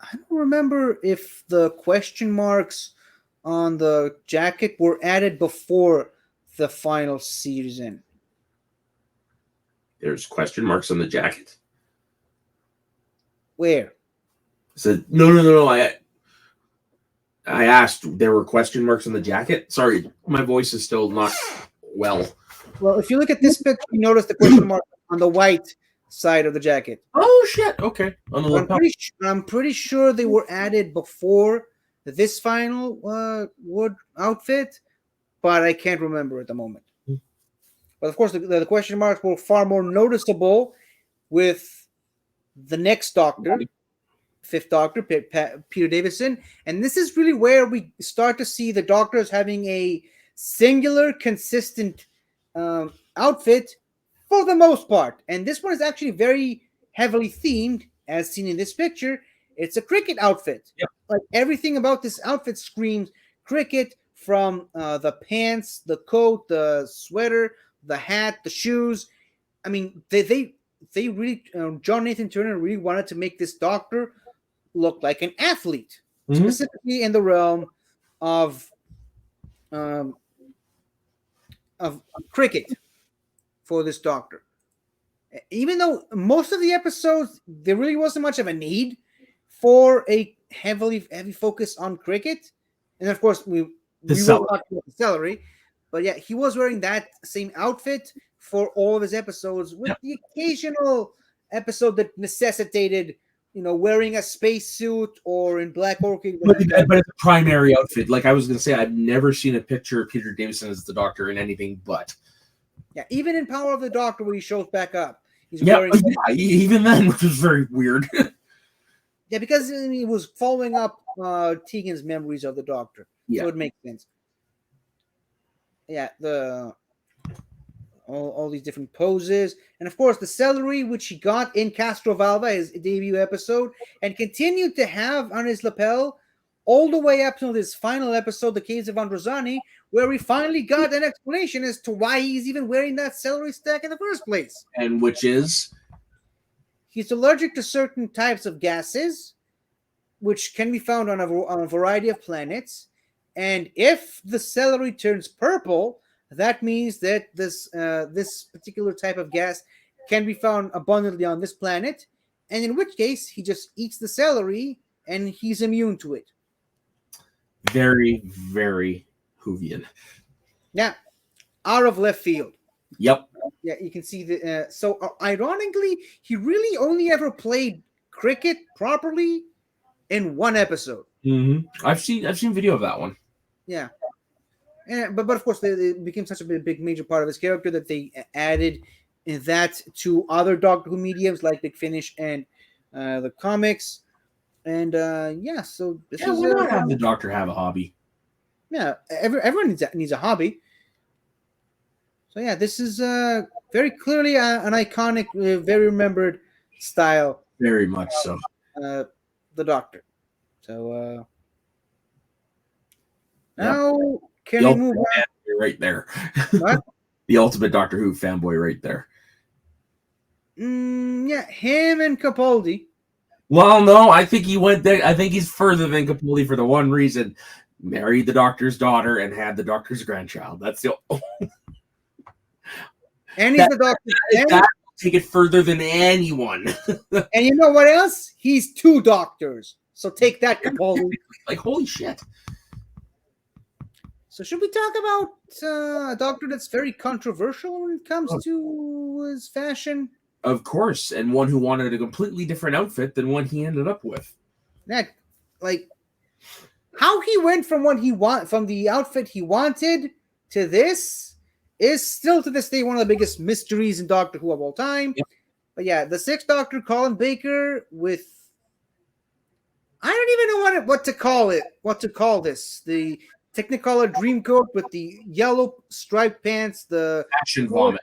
I don't remember if the question marks on the jacket were added before the final season. There's question marks on the jacket. Where? So no. I asked. There were question marks on the jacket. Sorry, my voice is still not well. Well, if you look at this picture, you notice the question mark on the white side of the jacket. Oh shit! Okay, on the lapel. I'm pretty sure they were added before this final wood outfit, but I can't remember at the moment. But of course, the question marks were far more noticeable with the next Doctor, 5th Doctor, Peter Davison, and this is really where we start to see the Doctors having a singular, consistent outfit for the most part. And this one is actually very heavily themed, as seen in this picture. It's a cricket outfit. Yep. Like everything about this outfit screams cricket, from the pants, the coat, the sweater, the hat, the shoes. I mean, they really, John Nathan Turner really wanted to make this Doctor look like an athlete, specifically in the realm of cricket for this Doctor. Even though most of the episodes, there really wasn't much of a need for a heavy focus on cricket. And of course, we will talk about the celery. But yeah, he was wearing that same outfit for all of his episodes, with the occasional episode that necessitated, wearing a spacesuit or in Black Orchid. But it's a primary outfit. Like I was going to say, I've never seen a picture of Peter Davison as the Doctor in anything but. Yeah, even in Power of the Doctor, when he shows back up, he's wearing. Yeah, even then, which was very weird. Yeah, because he was following up Tegan's memories of the Doctor. Yeah. So it makes sense. Yeah, all these different poses. And of course, the celery, which he got in Castrovalva, his debut episode, and continued to have on his lapel all the way up to this final episode, The Caves of Androzani, where we finally got an explanation as to why he's even wearing that celery stack in the first place. And which is? He's allergic to certain types of gases, which can be found on a variety of planets. And if the celery turns purple, that means that this particular type of gas can be found abundantly on this planet. And in which case, he just eats the celery and he's immune to it. Very, very Whovian. Yeah, out of left field. Yep. Yeah, you can see the. Ironically, he really only ever played cricket properly in one episode. Mm-hmm. I've seen video of that one. Yeah, but of course, it became such a big major part of his character that they added that to other Doctor Who mediums like Big Finish and the comics. And so this is why not have the Doctor have a hobby? Yeah, everyone needs a hobby. So yeah, this is very clearly an iconic, very remembered style. Very much so. The Doctor. So now can we move on? Right there. What? The ultimate Doctor Who fanboy right there. Yeah, him and Capaldi. Well, no, I think he went there. I think he's further than Capaldi for the one reason: married the Doctor's daughter and had the Doctor's grandchild. That's the. And he's the Doctor. That will take it further than anyone. And you know what else? He's 2 doctors. So take that, Capaldi. Like, holy shit. So should we talk about a Doctor that's very controversial when it comes to his fashion? Of course, and one who wanted a completely different outfit than one he ended up with. That, like, how he went from from the outfit he wanted to this is still to this day one of the biggest mysteries in Doctor Who of all time. Yep. But yeah, the 6th Doctor, Colin Baker, with I don't even know what to call it. What to call this? The Technicolor Dreamcoat with the yellow striped pants. The fashion vomit.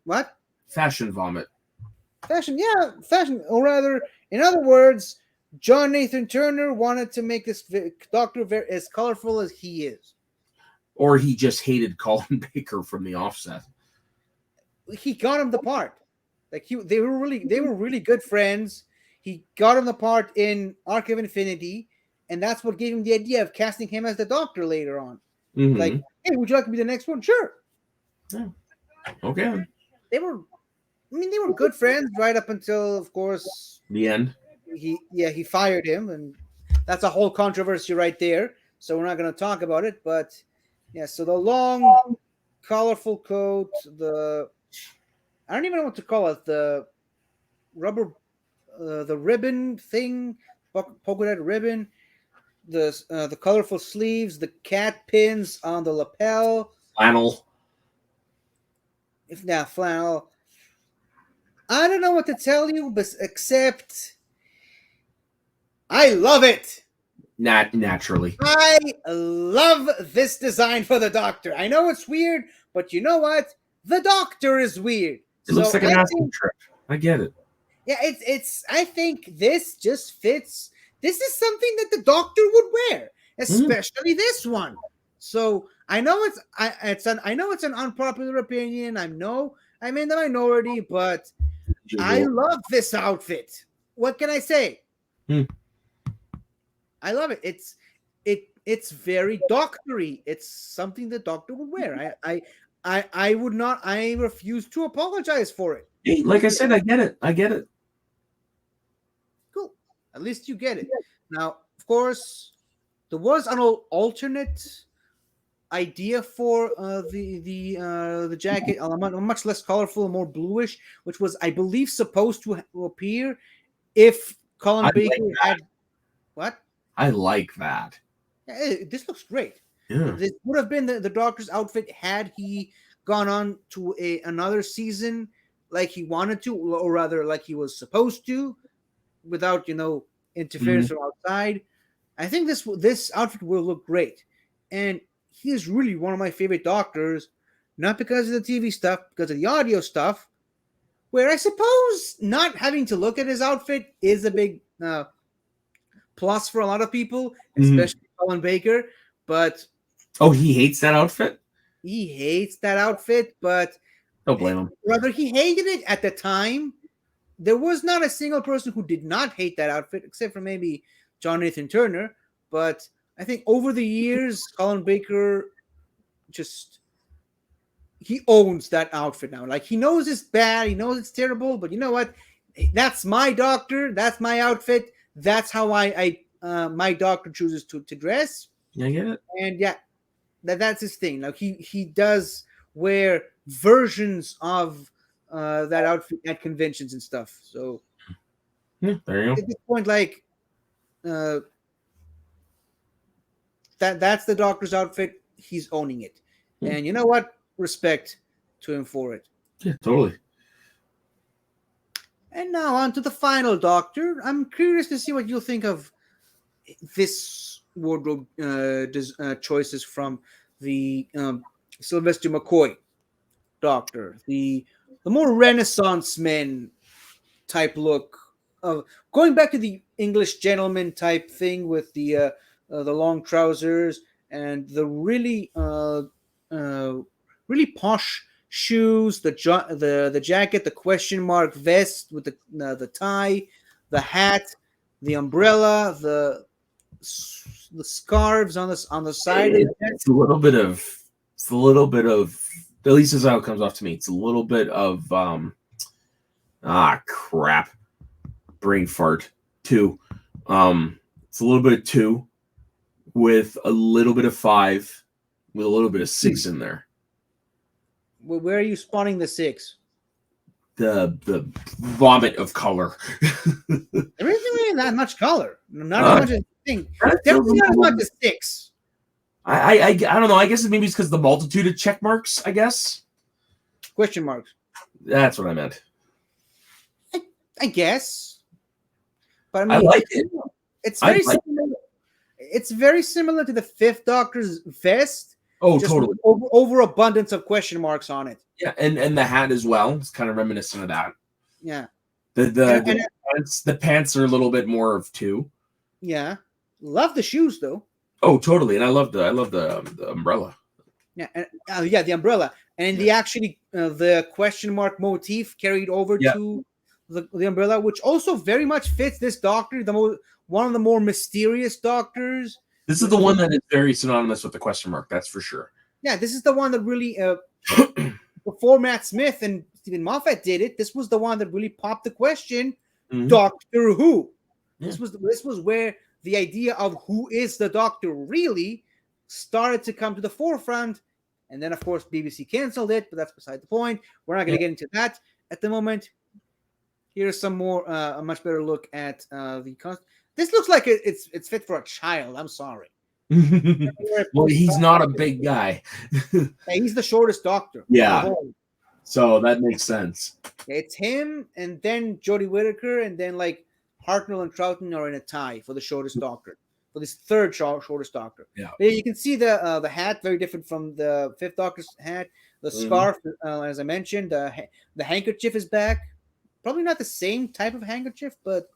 What? Fashion vomit. Fashion, or rather, in other words, John Nathan Turner wanted to make this Doctor as colorful as he is. Or he just hated Colin Baker from the offset. He got him the part. Like they were really good friends. He got him the part in Arc of Infinity, and that's what gave him the idea of casting him as the Doctor later on. Mm-hmm. Like, hey, would you like to be the next one? Sure. Yeah. Okay. They were good friends right up until, of course, the end. He fired him, and that's a whole controversy right there. So we're not going to talk about it, but yeah. So the long, colorful coat, I don't even know what to call it. The rubber, the ribbon thing, polka dot ribbon, the colorful sleeves, the cat pins on the lapel, flannel. Flannel. I don't know what to tell you, but except I love it. Naturally. I love this design for the Doctor. I know it's weird, but you know what? The Doctor is weird. It looks like an acid trip. I get it. Yeah, it's. I think this just fits. This is something that the Doctor would wear, especially this one. So I know I know it's an unpopular opinion. I'm in the minority, but I love this outfit. What can I say? I love it. It's very doctory. It's something the Doctor would wear. I would not. I refuse to apologize for it. Hey, like I said, I get it. Cool. At least you get it. Now, of course, there was an alternate idea for the jacket, much less colorful, more bluish, which was, I believe, supposed to appear if Colin Baker had what? I like that. Yeah, this looks great. Yeah. This would have been the Doctor's outfit had he gone on to another season like he wanted to, or rather like he was supposed to, without interference from outside. I think this outfit will look great, and he is really one of my favorite Doctors, not because of the TV stuff, because of the audio stuff, where I suppose not having to look at his outfit is a big plus for a lot of people, especially Colin Baker. But he hates that outfit? He hates that outfit, but don't blame him. Rather, he hated it at the time. There was not a single person who did not hate that outfit, except for maybe John Nathan Turner. But I think over the years, Colin Baker he owns that outfit now. Like, he knows it's bad, he knows it's terrible, but you know what? That's my Doctor, that's my outfit, that's how I my doctor chooses to dress. I get it. And yeah, that's his thing. Like he does wear versions of that outfit at conventions and stuff. So Yeah, there you go. at this point, like that's the doctor's outfit. He's owning it, and you know what? Respect to him for it. Yeah, totally. And now on to the final doctor. I'm curious to see what you'll think of this wardrobe choices from the Sylvester McCoy doctor, the more Renaissance men type look of going back to the English gentleman type thing with the long trousers and the really posh shoes, the jacket, the question mark vest with the tie, the hat, the umbrella, the scarves on the side. It's a little bit of. At least as how it comes off to me. It's a little bit of crap. Brain fart. 2. It's a little bit of 2 with a little bit of 5 with a little bit of 6 in there. Where are you spawning the 6? The vomit of color. There isn't really that much color. Not as much as you think. Definitely not as much as 6. I don't know. I guess maybe it's because the multitude of check marks, I guess. Question marks. That's what I meant. I guess. But I mean, I like it. It's very similar. It's very similar to the Fifth Doctor's vest. Oh, just totally. Overabundance of question marks on it. Yeah, and the hat as well. It's kind of reminiscent of that. Yeah. The pants are a little bit more of 2. Yeah. Love the shoes though. Oh, totally. And I love the umbrella. Yeah, and the umbrella. And the question mark motif carried over to the umbrella, which also very much fits this doctor, one of the more mysterious doctors. This is the one that is very synonymous with the question mark, that's for sure. Yeah, this is the one that really before Matt Smith and Stephen Moffat did it, this was the one that really popped the question, Doctor Who. Yeah. This was where the idea of who is the Doctor really started to come to the forefront. And then, of course, BBC canceled it, but that's beside the point. We're not going to get into that at the moment. Here's some more, a much better look at this looks like it's fit for a child. I'm sorry. Well, he's not a big guy. He's the shortest Doctor. Yeah. So that makes sense. It's him, and then Jodie Whittaker, and then like Hartnell and Troughton are in a tie for the shortest Doctor. For this third shortest Doctor. Yeah. But you can see the hat, very different from the Fifth Doctor's hat. The scarf, as I mentioned, the handkerchief is back. Probably not the same type of handkerchief, but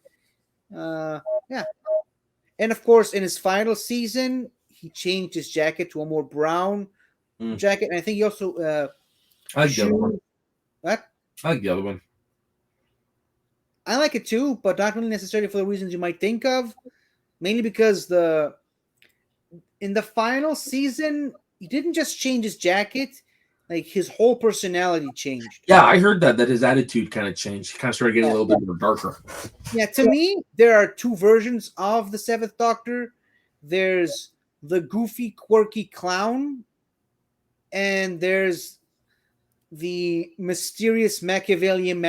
yeah. And of course, in his final season, he changed his jacket to a more brown jacket. And I think he also I like the other one. What? I like the other one. I like it too, but not really necessarily for the reasons you might think of. Mainly because in the final season, he didn't just change his jacket, like his whole personality changed. Yeah, I heard that his attitude kind of changed. He kind of started getting a little bit more darker. Yeah, to me, there are 2 versions of the Seventh Doctor. There's the goofy, quirky clown, and there's the mysterious Machiavellian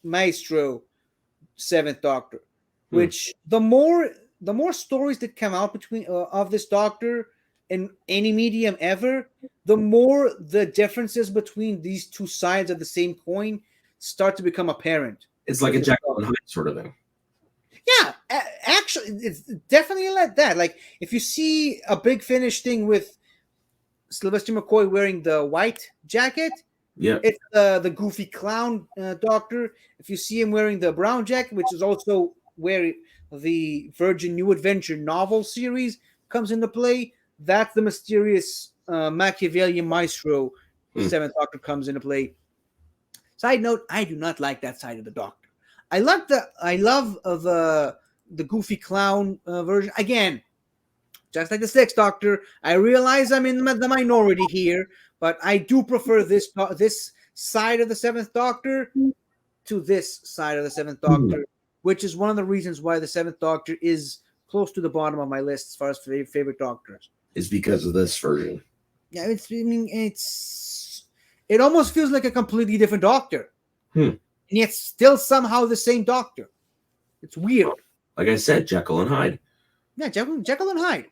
maestro Seventh Doctor. Which the more stories that come out between of this Doctor in any medium ever, the more the differences between these 2 sides of the same coin start to become apparent. It's like a Jekyll and Hyde sort of thing. Yeah, actually, it's definitely like that. Like if you see a Big Finish thing with Sylvester McCoy wearing the white jacket, it's the goofy clown Doctor. If you see him wearing the brown jacket, which is also where the Virgin New Adventure novel series comes into play, that's the mysterious Machiavellian maestro Seventh Doctor comes into play. Side note, I do not like that side of the Doctor. I love the goofy clown version. Again, just like the Sixth Doctor, I realize I'm in the minority here, but I do prefer this side of the Seventh Doctor to this side of the Seventh Doctor. Which is one of the reasons why the Seventh Doctor is close to the bottom of my list as far as favorite doctors. Is because of this version. Yeah, it almost feels like a completely different doctor, and yet still somehow the same doctor. It's weird. Like I said, Jekyll and Hyde. Yeah, Jekyll and Hyde.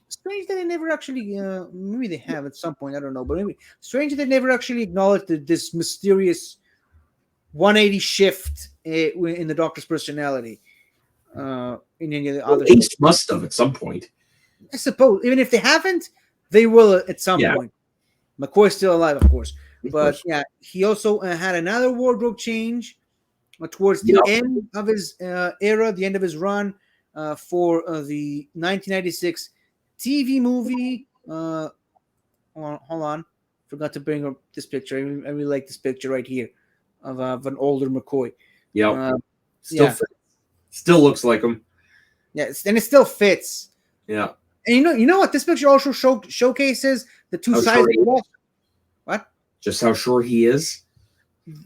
Strange that they never actually, maybe they have at some point, I don't know, but maybe strange that they never actually acknowledged this mysterious 180 shift in the Doctor's personality. In any of the other Ace must have at some point. I suppose. Even if they haven't, they will at some point. McCoy's still alive, of course. But yeah, he also had another wardrobe change towards the end of his era, the end of his run for the 1996 TV movie. Hold on. Forgot to bring up this picture. I really like this picture right here of an older McCoy. Yeah. Still looks like him. Yeah, and it still fits. Yeah. And you know what? This picture also showcases the two sides of the wall. What? Just how sure he is?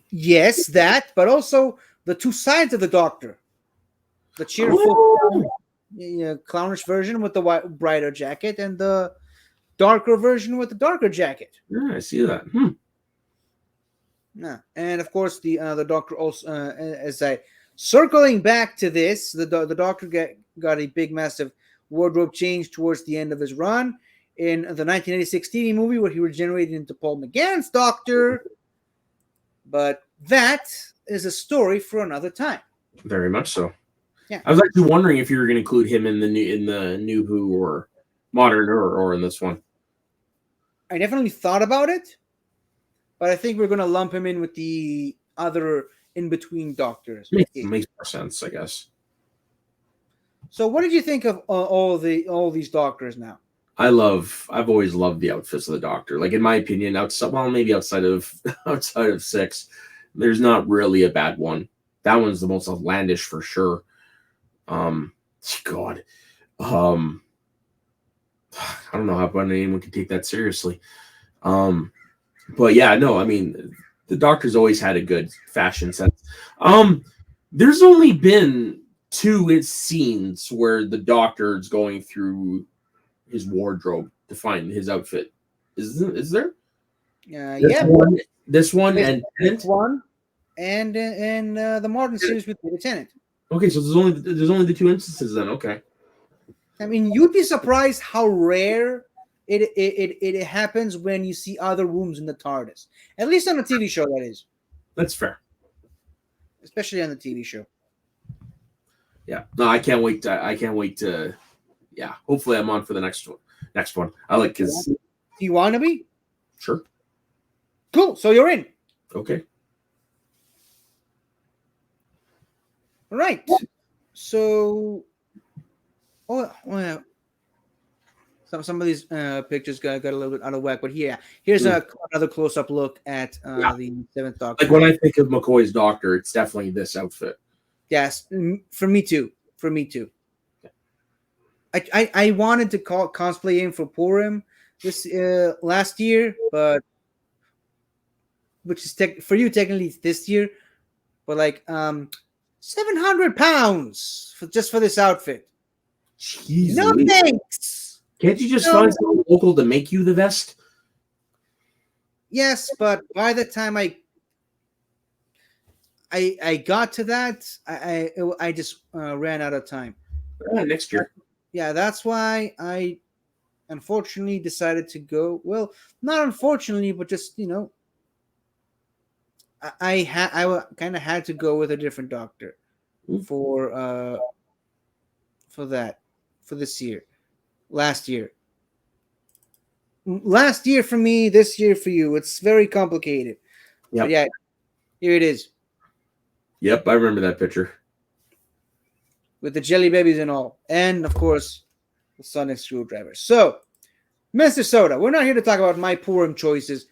Yes, that, but also the two sides of the Doctor. The cheerful, clownish version with the brighter jacket, and the darker version with the darker jacket. Yeah, I see that. Yeah, and of course the Doctor also, circling back to this, the Doctor got a big, massive wardrobe change towards the end of his run in the 1986 TV movie where he regenerated into Paul McGann's Doctor. But that is a story for another time. Very much so. Yeah. I was actually wondering if you were going to include him in the new Who or modern or in this one. I definitely thought about it, but I think we're going to lump him in with the other in-between Doctors. Makes more sense, I guess. So what did you think of all these Doctors now? I've always loved the outfits of the Doctor. Like, in my opinion, maybe outside of 6, there's not really a bad one. That one's the most outlandish for sure. God. I don't know how anyone can take that seriously. But yeah, no, I mean, the Doctor's always had a good fashion sense. There's only been 2 scenes where the Doctor's going through his wardrobe to find his outfit. Is there? This one and the modern series with the Lieutenant. Okay, so there's only the 2 instances then. Okay. I mean, you'd be surprised how rare it happens when you see other rooms in the TARDIS. At least on a TV show, that is. That's fair. Especially on the TV show. Yeah. No, I can't wait to yeah. Hopefully I'm on for the next one. I like his. Do you want to be? Sure. Cool. So you're in. Okay. All right. So, some of these pictures got a little bit out of whack, but here's another close-up look at the 7th Doctor. Like when I think of McCoy's Doctor, it's definitely this outfit. Yes, for me too. I wanted to cosplay him for Purim this last year, but which is for you technically this year, but like 700 pounds just for this outfit. Jeez, no thanks. Can't you just find someone local to make you the vest? Yes, but by the time I got to that, I just ran out of time. Next year. Yeah, that's why I unfortunately decided to go. Well, not unfortunately, but just I kind of had to go with a different Doctor for this year. Last year for me, this year for you. It's very complicated. Yep. Yeah, here it is. Yep, I remember that picture. With the jelly babies and all. And, of course, the sonic screwdriver. So, Mr. Soda, we're not here to talk about my Purim choices.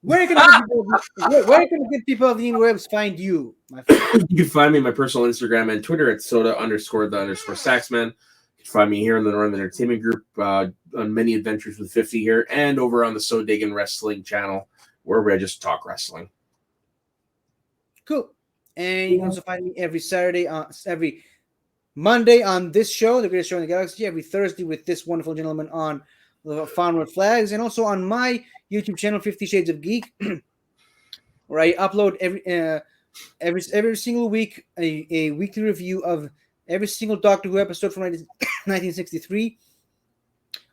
Where can the good people of the interwebs find you, my friend? You can find me on my personal Instagram and Twitter at soda_the_saxman. You can find me here in the Northern Entertainment Group on many adventures with 50 here and over on the So Diggin' Wrestling channel where I just talk wrestling. Cool. And you can also find me every Saturday, every Monday on this show, The Greatest Show in the Galaxy. Every Thursday with this wonderful gentleman on the Farm with Flags. And also on my YouTube channel, 50 Shades of Geek, where I upload every single week a weekly review of every single Doctor Who episode from 1963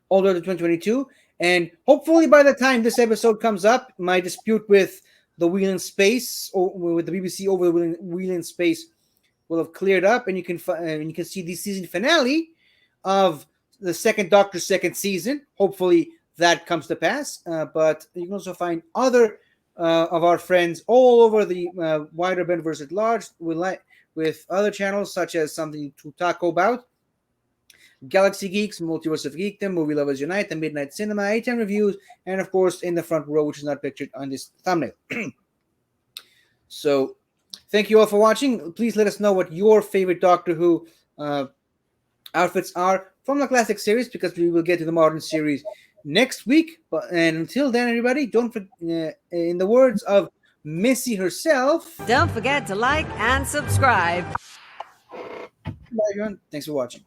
all the way to 2022. And hopefully by the time this episode comes up, my dispute with the Wheel in Space, or with the BBC over the Wheel in Space, will have cleared up, and you can see the season finale of the second Doctor's second season. Hopefully that comes to pass. But you can also find other of our friends all over the wider Benverse at large, with other channels such as Something to Talk About, Galaxy Geeks, Multiverse of Geekdom, Movie Lovers Unite, The Midnight Cinema, A10 Reviews, and of course In the Front Row, which is not pictured on this thumbnail. So thank you all for watching. Please let us know what your favorite Doctor Who outfits are from the classic series, because we will get to the modern series next week. And until then, everybody, don't forget, in the words of Missy herself, Don't forget to like and subscribe. bye everyone. Thanks for watching.